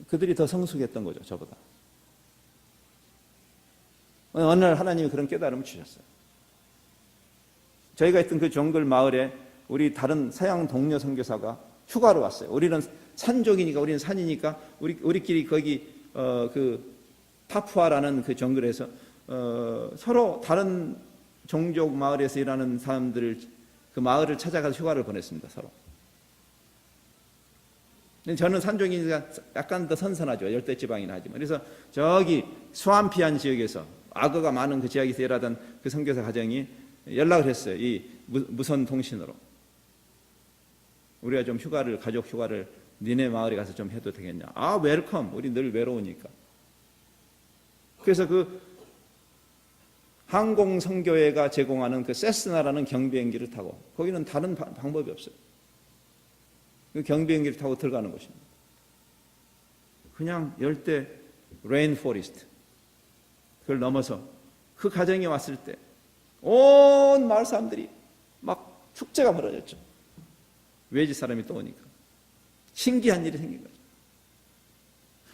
S2: 그들이 더 성숙했던 거죠, 저보다. 어느 날 하나님이 그런 깨달음을 주셨어요. 저희가 있던 그 정글 마을에 우리 다른 서양 동료 선교사가 휴가로 왔어요. 우리는 산족이니까, 우리는 산이니까 우리끼리 거기 그 파푸아라는 그 정글에서 서로 다른 종족 마을에서 일하는 사람들을 그 마을을 찾아가서 휴가를 보냈습니다. 서로. 저는 산족이니까 약간 더 선선하죠. 열대지방이나 하지만. 그래서 저기 수암피안 지역에서 악어가 많은 그 지역에서 일하던 그 선교사 가정이 연락을 했어요. 이 무선 통신으로. 우리가 좀 가족 휴가를 니네 마을에 가서 좀 해도 되겠냐. 아, 웰컴. 우리 늘 외로우니까. 그래서 그 항공선교회가 제공하는 그 세스나라는 경비행기를 타고 거기는 다른 방법이 없어요. 그 경비행기를 타고 들어가는 곳입니다. 그냥 열대 레인포레스트 그걸 넘어서 그 가정에 왔을 때 온 마을 사람들이 막 축제가 벌어졌죠. 외지 사람이 또 오니까 신기한 일이 생긴 거죠.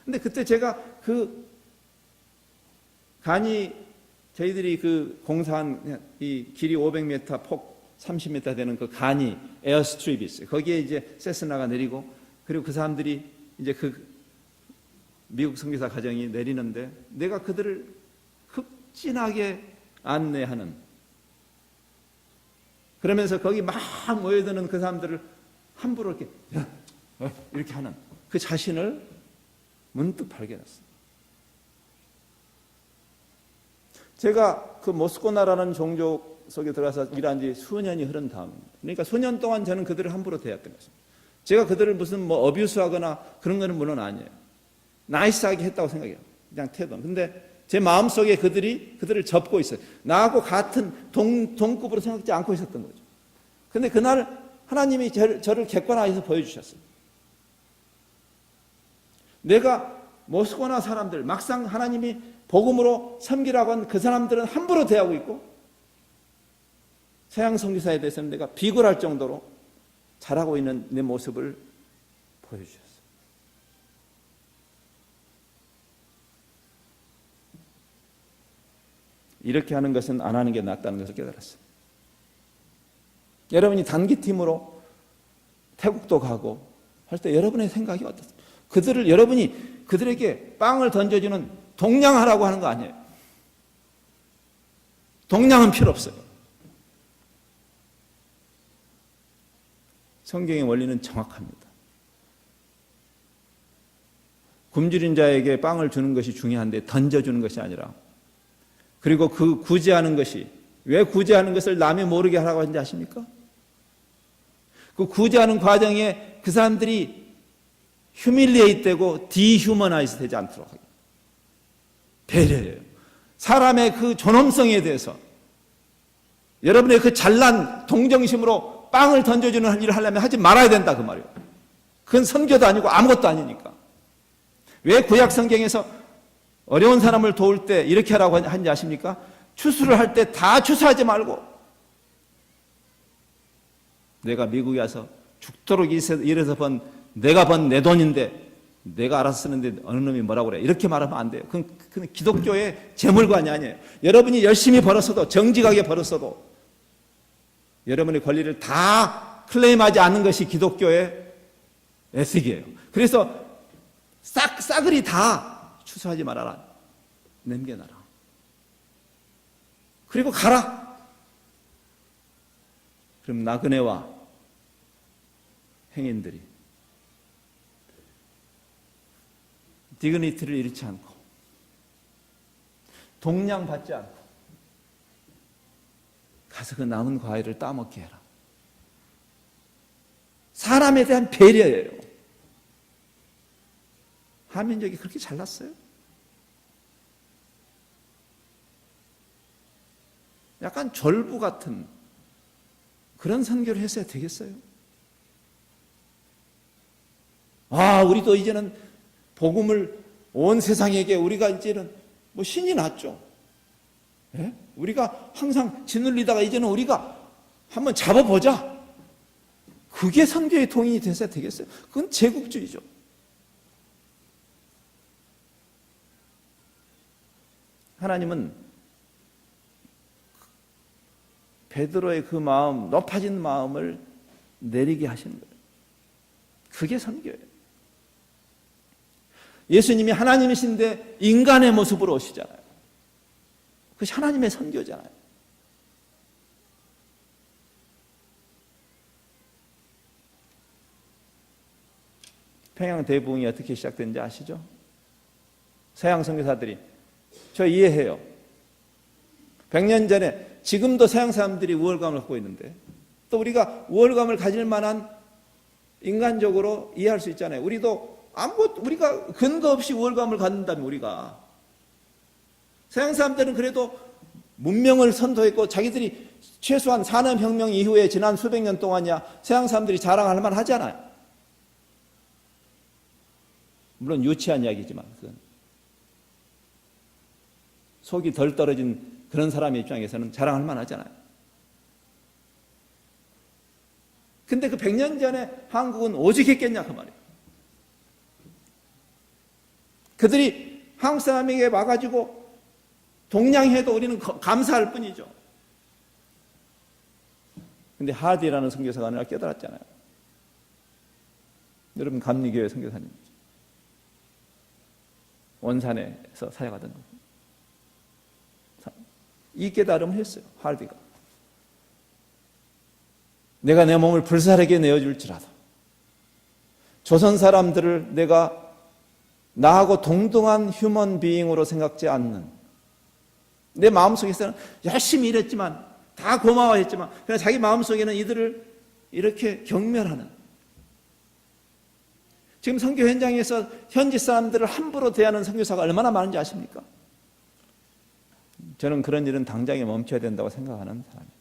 S2: 근데 그때 제가 그 간이 저희들이 그 공사한 이 길이 500m, 폭 30m 되는 그 간이 에어스트립이 있어요. 거기에 이제 세스나가 내리고 그리고 그 사람들이 이제 그 미국 선교사 가정이 내리는데 내가 그들을 극진하게 안내하는 그러면서 거기 막 모여드는 그 사람들을 함부로 이렇게 하는 그 자신을 문득 발견했어요. 제가 그 모스코나라는 종족 속에 들어가서 일한 지 수년이 흐른 다음입니다. 그러니까 수년 동안 저는 그들을 함부로 대했던 것입니다. 제가 그들을 무슨 뭐 어뷰스하거나 그런 거는 물론 아니에요. 나이스하게 했다고 생각해요. 그냥 태도는. 근데 제 마음속에 그들을 접고 있어요. 나하고 같은 동급으로 생각지 않고 있었던 거죠. 근데 그날 하나님이 저를 객관화해서 보여주셨어요. 내가 모스코나 사람들, 막상 하나님이 복음으로 섬기라고 한 그 사람들은 함부로 대하고 있고, 서양 선교사에 대해서는 내가 비굴할 정도로 잘하고 있는 내 모습을 보여주셨어요. 이렇게 하는 것은 안 하는 게 낫다는 것을 깨달았어요. 여러분이 단기팀으로 태국도 가고 할 때 여러분의 생각이 어떻습니까? 여러분이 그들에게 빵을 던져주는 동냥하라고 하는 거 아니에요. 동냥은 필요 없어요. 성경의 원리는 정확합니다. 굶주린 자에게 빵을 주는 것이 중요한데 던져주는 것이 아니라, 그리고 그 구제하는 것이, 왜 구제하는 것을 남이 모르게 하라고 하는지 아십니까? 그 구제하는 과정에 그 사람들이 휴밀리에이트 되고 디휴머나이즈 되지 않도록 하기. 배려예요. 사람의 그 존엄성에 대해서 여러분의 그 잘난 동정심으로 빵을 던져주는 일을 하려면 하지 말아야 된다 그 말이에요. 그건 선교도 아니고 아무것도 아니니까. 왜 구약 성경에서 어려운 사람을 도울 때 이렇게 하라고 하는지 아십니까? 추수를 할 때 다 추수하지 말고, 내가 미국에 와서 죽도록 일해서 내가 번 내 돈인데 내가 알아서 쓰는데 어느 놈이 뭐라고 그래, 이렇게 말하면 안 돼요. 그건 기독교의 재물관이 아니에요. 여러분이 열심히 벌었어도, 정직하게 벌었어도 여러분의 권리를 다 클레임하지 않는 것이 기독교의 에틱이에요. 그래서 싸그리 다 추수하지 말아라, 남겨놔라, 그리고 가라. 그럼 나그네와 행인들이 디그니티를 잃지 않고 동냥받지 않고 가서 그 남은 과일을 따먹게 해라. 사람에 대한 배려예요. 한민족이 그렇게 잘났어요? 약간 졸부 같은 그런 선교를 했어야 되겠어요? 우리도 이제는 복음을 온 세상에게, 우리가 이제는 뭐 신이 났죠. 예? 우리가 항상 짓눌리다가 이제는 우리가 한번 잡아보자. 그게 선교의 동인이 됐어야 되겠어요? 그건 제국주의죠. 하나님은 베드로의 그 마음, 높아진 마음을 내리게 하시는 거예요. 그게 선교예요. 예수님이 하나님이신데 인간의 모습으로 오시잖아요. 그것이 하나님의 선교잖아요. 평양 대부흥이 어떻게 시작된지 아시죠? 서양 선교사들이, 저 이해해요. 100년 전에, 지금도 서양 사람들이 우월감을 갖고 있는데, 또 우리가 우월감을 가질 만한 인간적으로 이해할 수 있잖아요. 우리가 근거 없이 우월감을 갖는다면, 우리가 서양 사람들은 그래도 문명을 선도했고 자기들이 최소한 산업혁명 이후에 지난 수백 년 동안이야 서양 사람들이 자랑할 만하잖아요. 물론 유치한 이야기지만 그건 속이 덜 떨어진 그런 사람의 입장에서는 자랑할 만하잖아요. 근데 그 100년 전에 한국은 오죽했겠냐 그 말이에요. 그들이 한국 사람에게 와가지고 동냥해도 우리는 감사할 뿐이죠. 근데 하디라는 선교사가 어느 날 깨달았잖아요. 여러분 감리교회 선교사님이죠. 원산에서 사역하던 이 깨달음을 했어요. 하디가. 내가 내 몸을 불살에게 내어줄지라도 조선 사람들을 내가 나하고 동등한 휴먼 비잉으로 생각지 않는 내 마음속에서는 열심히 일했지만 다 고마워했지만 그냥 자기 마음속에는 이들을 이렇게 경멸하는, 지금 선교 현장에서 현지 사람들을 함부로 대하는 선교사가 얼마나 많은지 아십니까? 저는 그런 일은 당장에 멈춰야 된다고 생각하는 사람입니다.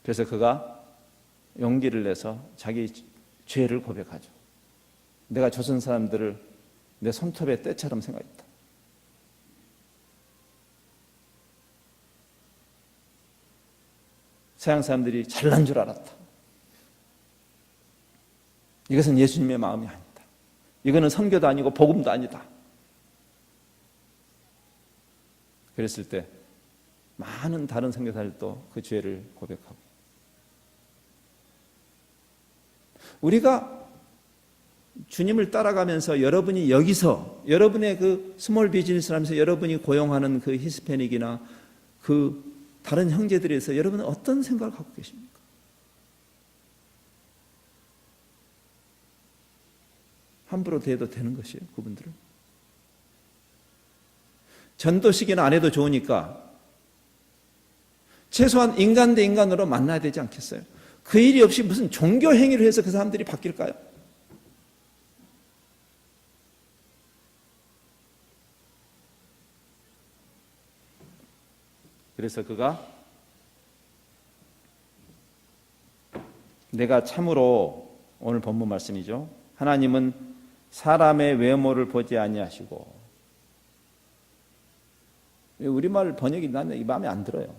S2: 그래서 그가 용기를 내서 자기 죄를 고백하죠. 내가 조선 사람들을 내 손톱의 때처럼 생각했다. 서양 사람들이 잘난 줄 알았다. 이것은 예수님의 마음이 아니다. 이거는 선교도 아니고 복음도 아니다. 그랬을 때 많은 다른 선교사들도 그 죄를 고백하고, 우리가 주님을 따라가면서 여러분이 여기서 여러분의 그 스몰 비즈니스를 하면서 여러분이 고용하는 그 히스패닉이나 그 다른 형제들에서 여러분은 어떤 생각을 갖고 계십니까? 함부로 대해도 되는 것이에요, 그분들은. 전도식이나 안 해도 좋으니까 최소한 인간 대 인간으로 만나야 되지 않겠어요? 그 일이 없이 무슨 종교 행위를 해서 그 사람들이 바뀔까요? 그래서 그가 내가 참으로, 오늘 본문 말씀이죠, 하나님은 사람의 외모를 보지 아니하시고, 우리말 번역이 나는 마음에 안 들어요.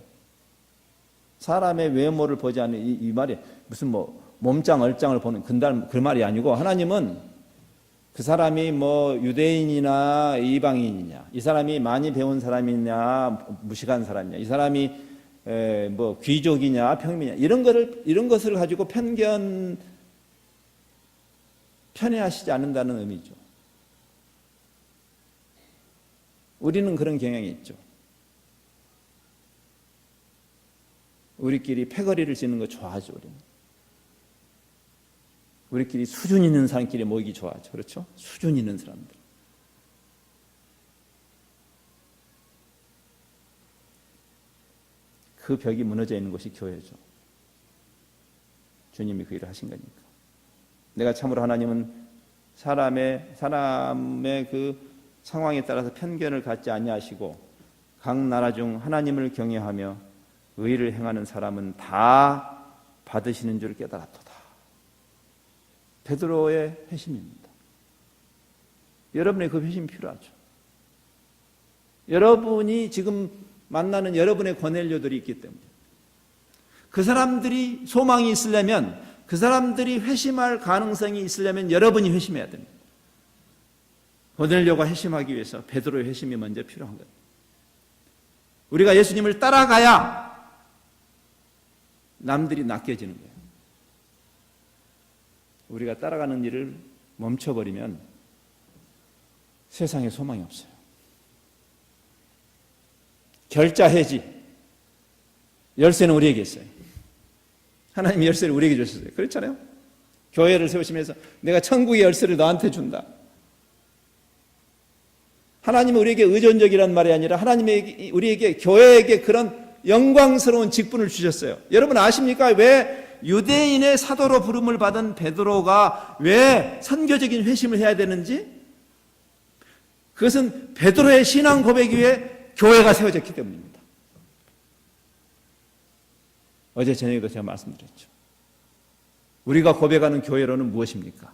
S2: 사람의 외모를 보지 않는 이 말이 무슨 뭐 몸짱 얼짱을 보는 그 말이 아니고, 하나님은 그 사람이 뭐 유대인이나 이방인이냐, 이 사람이 많이 배운 사람이냐 무식한 사람이냐, 이 사람이 뭐 귀족이냐 평민이냐, 이런 것을 가지고 편애하시지 않는다는 의미죠. 우리는 그런 경향이 있죠. 우리끼리 패거리를 짓는 거 좋아하죠. 우리끼리 수준 있는 사람끼리 모이기 좋아하죠. 그렇죠? 수준 있는 사람들. 그 벽이 무너져 있는 곳이 교회죠. 주님이 그 일을 하신 거니까. 내가 참으로 하나님은 사람의 그 상황에 따라서 편견을 갖지 아니하시고 각 나라 중 하나님을 경외하며 의를 행하는 사람은 다 받으시는 줄 깨달았도다. 베드로의 회심입니다. 여러분의 그 회심이 필요하죠. 여러분이 지금 만나는 여러분의 고넬료들이 있기 때문에, 그 사람들이 소망이 있으려면, 그 사람들이 회심할 가능성이 있으려면 여러분이 회심해야 됩니다. 고넬료가 회심하기 위해서 베드로의 회심이 먼저 필요한 거예요. 우리가 예수님을 따라가야 남들이 낚여지는 거예요. 우리가 따라가는 일을 멈춰버리면 세상에 소망이 없어요. 결자 해지, 열쇠는 우리에게 있어요. 하나님이 열쇠를 우리에게 주셨어요. 그렇잖아요. 교회를 세우시면서 내가 천국의 열쇠를 너한테 준다. 하나님은 우리에게 의존적이라는 말이 아니라 하나님이 우리에게, 교회에게 그런 영광스러운 직분을 주셨어요. 여러분 아십니까? 왜 유대인의 사도로 부름을 받은 베드로가 왜 선교적인 회심을 해야 되는지? 그것은 베드로의 신앙 고백 위에 교회가 세워졌기 때문입니다. 어제 저녁에도 제가 말씀드렸죠. 우리가 고백하는 교회로는 무엇입니까?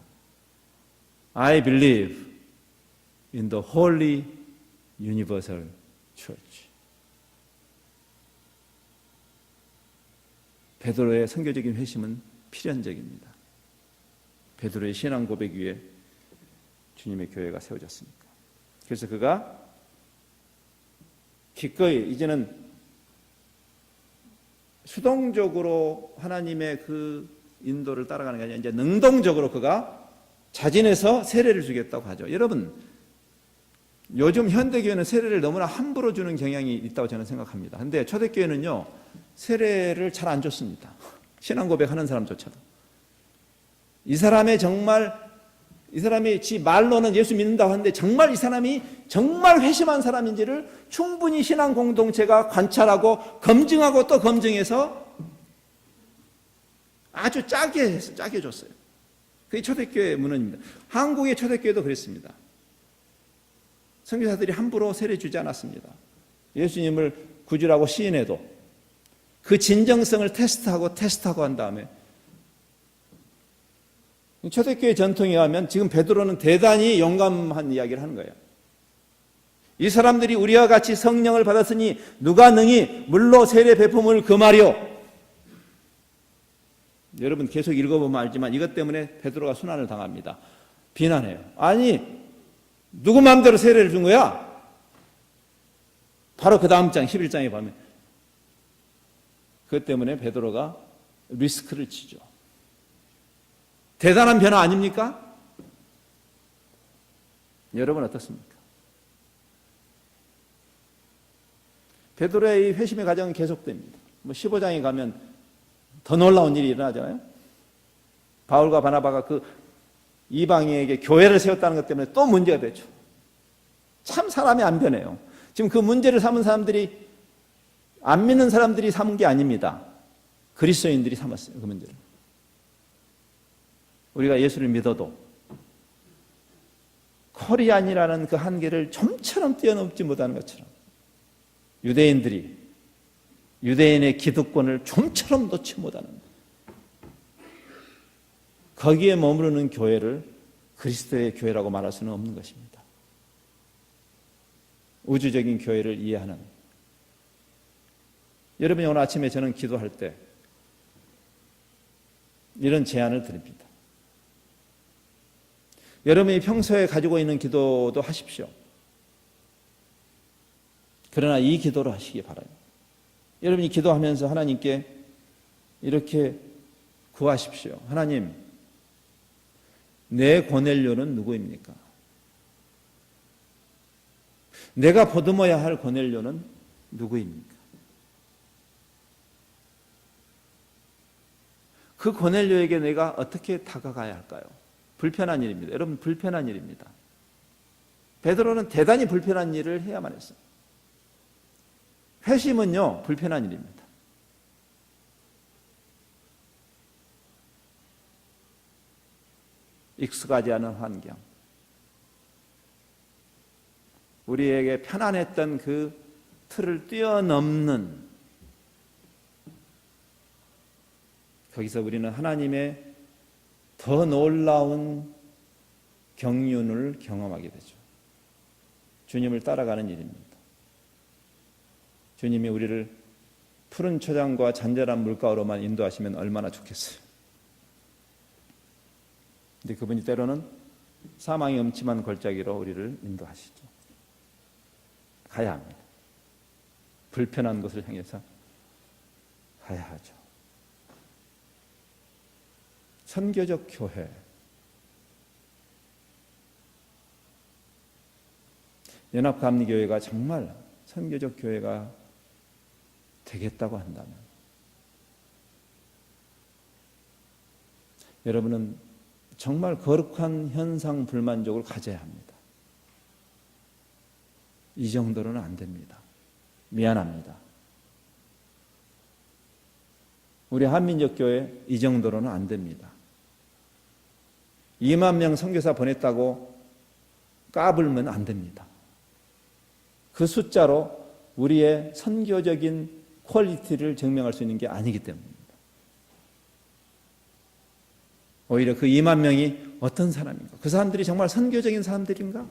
S2: I believe in the Holy Universal Church. 베드로의 선교적인 회심은 필연적입니다. 베드로의 신앙 고백 위에 주님의 교회가 세워졌습니다. 그래서 그가 기꺼이 이제는 수동적으로 하나님의 그 인도를 따라가는 게 아니라 이제 능동적으로 그가 자진해서 세례를 주겠다고 하죠. 여러분, 요즘 현대교회는 세례를 너무나 함부로 주는 경향이 있다고 저는 생각합니다. 그런데 초대교회는요, 세례를 잘 안 줬습니다. 신앙 고백하는 사람조차도. 이 사람의 정말 이 사람이 지 말로는 예수 믿는다고 하는데 정말 이 사람이 정말 회심한 사람인지를 충분히 신앙 공동체가 관찰하고 검증하고 또 검증해서 아주 짜게 줬어요. 그게 초대교회 문헌입니다. 한국의 초대교회도 그랬습니다. 선교사들이 함부로 세례 주지 않았습니다. 예수님을 구주라고 시인해도 그 진정성을 테스트하고 한 다음에 초대교회 전통에 의하면 지금 베드로는 대단히 용감한 이야기를 하는 거예요. 이 사람들이 우리와 같이 성령을 받았으니 누가 능히 물로 세례 베품을 금하리요. 여러분 계속 읽어보면 알지만 이것 때문에 베드로가 순환을 당합니다. 비난해요. 아니 누구 마음대로 세례를 준 거야? 바로 그 다음 장 11장에 보면 그것 때문에 베드로가 리스크를 치죠. 대단한 변화 아닙니까? 여러분 어떻습니까? 베드로의 회심의 과정은 계속됩니다. 15장에 가면 더 놀라운 일이 일어나잖아요. 바울과 바나바가 그 이방인에게 교회를 세웠다는 것 때문에 또 문제가 되죠. 참 사람이 안 변해요. 지금 그 문제를 삼은 사람들이 안 믿는 사람들이 삼은 게 아닙니다. 그리스도인들이 삼았어요. 그 문제를. 우리가 예수를 믿어도 코리안이라는 그 한계를 좀처럼 뛰어넘지 못하는 것처럼 유대인들이 유대인의 기득권을 좀처럼 놓지 못하는 거기에 머무르는 교회를 그리스도의 교회라고 말할 수는 없는 것입니다. 우주적인 교회를 이해하는 여러분이 오늘 아침에 저는 기도할 때 이런 제안을 드립니다. 여러분이 평소에 가지고 있는 기도도 하십시오. 그러나 이 기도를 하시기 바라요. 여러분이 기도하면서 하나님께 이렇게 구하십시오. 하나님, 내 고넬료는 누구입니까? 내가 보듬어야 할 고넬료는 누구입니까? 그 고넬료에게 내가 어떻게 다가가야 할까요? 불편한 일입니다. 여러분, 불편한 일입니다. 베드로는 대단히 불편한 일을 해야만 했어요. 회심은요, 불편한 일입니다. 익숙하지 않은 환경, 우리에게 편안했던 그 틀을 뛰어넘는, 거기서 우리는 하나님의 더 놀라운 경륜을 경험하게 되죠. 주님을 따라가는 일입니다. 주님이 우리를 푸른 초장과 잔잔한 물가로만 인도하시면 얼마나 좋겠어요. 근데 그분이 때로는 사망의 음침한 골짜기로 우리를 인도하시죠. 가야 합니다. 불편한 곳을 향해서 가야 하죠. 선교적 교회, 연합감리교회가 정말 선교적 교회가 되겠다고 한다면 여러분은 정말 거룩한 현상 불만족을 가져야 합니다. 이 정도로는 안 됩니다. 미안합니다. 우리 한민족 교회 이 정도로는 안 됩니다. 2만 명 선교사 보냈다고 까불면 안 됩니다. 그 숫자로 우리의 선교적인 퀄리티를 증명할 수 있는 게 아니기 때문입니다. 오히려 그 2만 명이 어떤 사람인가? 그 사람들이 정말 선교적인 사람들인가?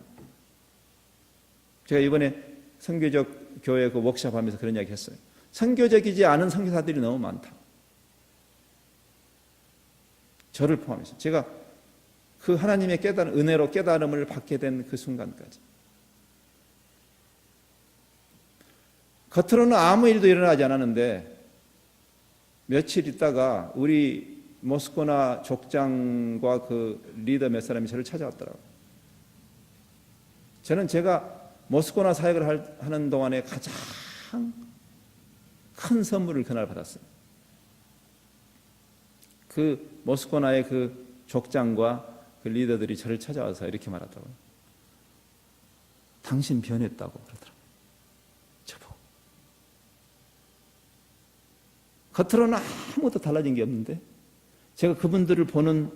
S2: 제가 이번에 선교적 교회 그 워크숍 하면서 그런 이야기 했어요. 선교적이지 않은 선교사들이 너무 많다. 저를 포함해서. 제가 그 하나님의 은혜로 깨달음을 받게 된 그 순간까지. 겉으로는 아무 일도 일어나지 않았는데 며칠 있다가 우리 모스코나 족장과 그 리더 몇 사람이 저를 찾아왔더라고요. 저는 제가 모스코나 사역을 하는 동안에 가장 큰 선물을 그날 받았어요. 그 모스코나의 그 족장과 그 리더들이 저를 찾아와서 이렇게 말하더라고요. 당신 변했다고 그러더라고요. 저보고. 겉으로는 아무것도 달라진 게 없는데 제가 그분들을 보는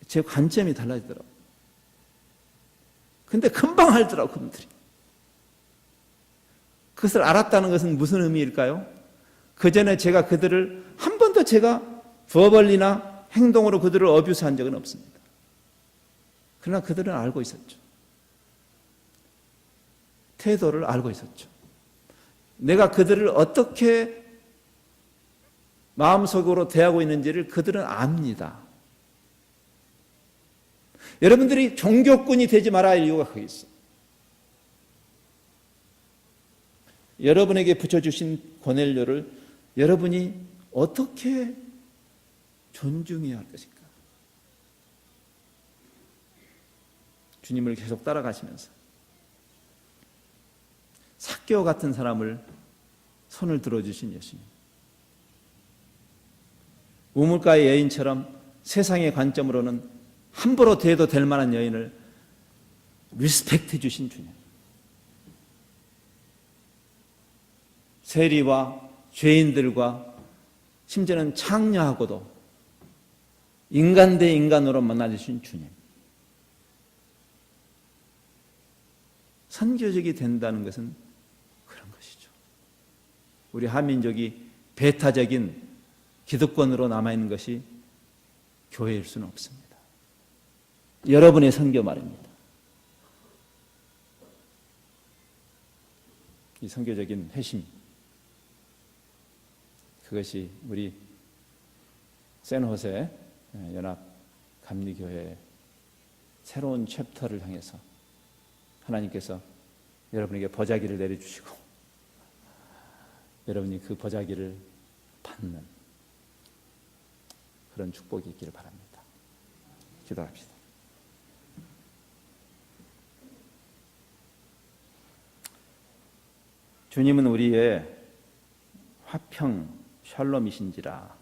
S2: 제 관점이 달라지더라고요. 근데 금방 알더라고요, 그분들이. 그것을 알았다는 것은 무슨 의미일까요? 그 전에 제가 그들을 한 번도 제가 버벌리나 행동으로 그들을 어뷰스한 적은 없습니다. 그러나 그들은 알고 있었죠. 태도를 알고 있었죠. 내가 그들을 어떻게 마음속으로 대하고 있는지를 그들은 압니다. 여러분들이 종교꾼이 되지 말아야 할 이유가 거기 있어요. 여러분에게 붙여주신 고넬료를 여러분이 어떻게 존중해야 할 것인가? 주님을 계속 따라가시면서 삭개오 같은 사람을 손을 들어주신 예수님, 우물가의 여인처럼 세상의 관점으로는 함부로 대해도 될 만한 여인을 리스펙트해 주신 주님, 세리와 죄인들과 심지어는 창녀하고도 인간 대 인간으로 만나주신 주님, 선교적이 된다는 것은 그런 것이죠. 우리 한민족이 배타적인 기득권으로 남아있는 것이 교회일 수는 없습니다. 여러분의 선교 말입니다. 이 선교적인 회심, 그것이 우리 샌호세 연합 감리교회의 새로운 챕터를 향해서 하나님께서 여러분에게 보자기를 내려주시고 여러분이 그 보자기를 받는 그런 축복이 있기를 바랍니다. 기도합시다. 주님은 우리의 화평 샬롬이신지라.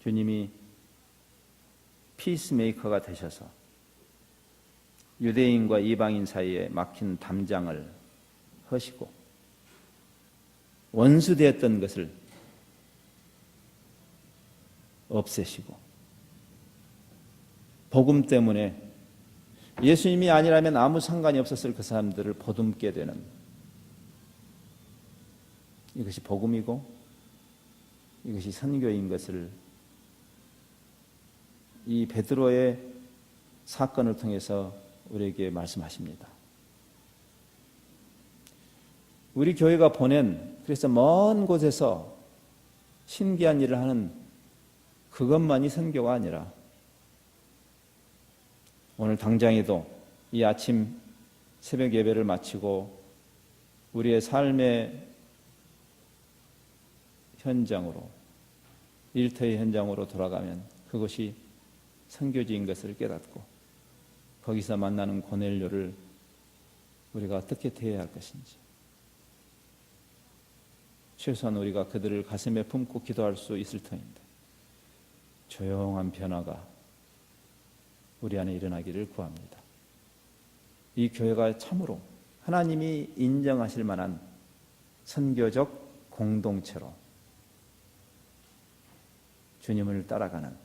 S2: 주님이 피스메이커가 되셔서 유대인과 이방인 사이에 막힌 담장을 허시고 원수되었던 것을 없애시고 복음 때문에 예수님이 아니라면 아무 상관이 없었을 그 사람들을 보듬게 되는, 이것이 복음이고 이것이 선교인 것을 이 베드로의 사건을 통해서 우리에게 말씀하십니다. 우리 교회가 보낸, 그래서 먼 곳에서 신기한 일을 하는 그것만이 선교가 아니라 오늘 당장에도 이 아침 새벽 예배를 마치고 우리의 삶의 현장으로, 일터의 현장으로 돌아가면 그것이 선교지인 것을 깨닫고 거기서 만나는 고넬료를 우리가 어떻게 대해야 할 것인지, 최소한 우리가 그들을 가슴에 품고 기도할 수 있을 터인데 조용한 변화가 우리 안에 일어나기를 구합니다. 이 교회가 참으로 하나님이 인정하실 만한 선교적 공동체로 주님을 따라가는,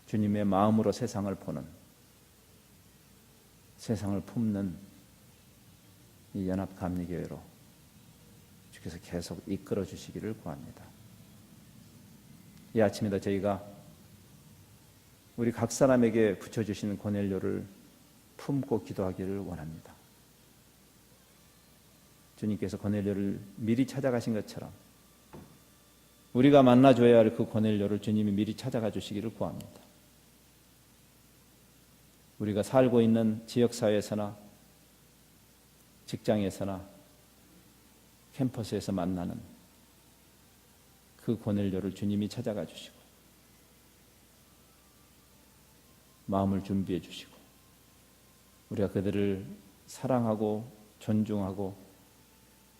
S2: 주님의 마음으로 세상을 보는, 세상을 품는 이 연합감리교회로 주께서 계속 이끌어 주시기를 구합니다. 이 아침에도 저희가 우리 각 사람에게 붙여주시는 고넬료를 품고 기도하기를 원합니다. 주님께서 고넬료를 미리 찾아가신 것처럼 우리가 만나줘야 할 그 고넬료를 주님이 미리 찾아가 주시기를 구합니다. 우리가 살고 있는 지역사회에서나 직장에서나 캠퍼스에서 만나는 그 고넬료를 주님이 찾아가 주시고 마음을 준비해 주시고 우리가 그들을 사랑하고 존중하고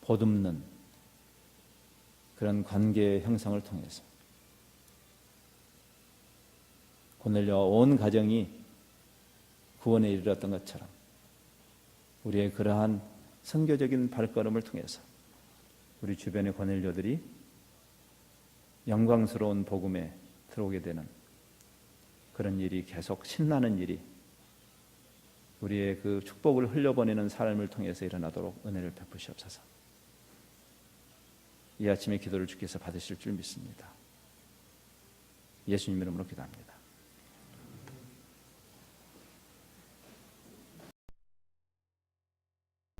S2: 보듬는 그런 관계의 형성을 통해서 고넬료와 온 가정이 구원에 이르렀던 것처럼 우리의 그러한 선교적인 발걸음을 통해서 우리 주변의 고넬료들이 영광스러운 복음에 들어오게 되는 그런 일이 계속 신나는 일이 우리의 그 축복을 흘려보내는 삶을 통해서 일어나도록 은혜를 베푸시옵소서. 이 아침의 기도를 주께서 받으실 줄 믿습니다. 예수님 이름으로 기도합니다.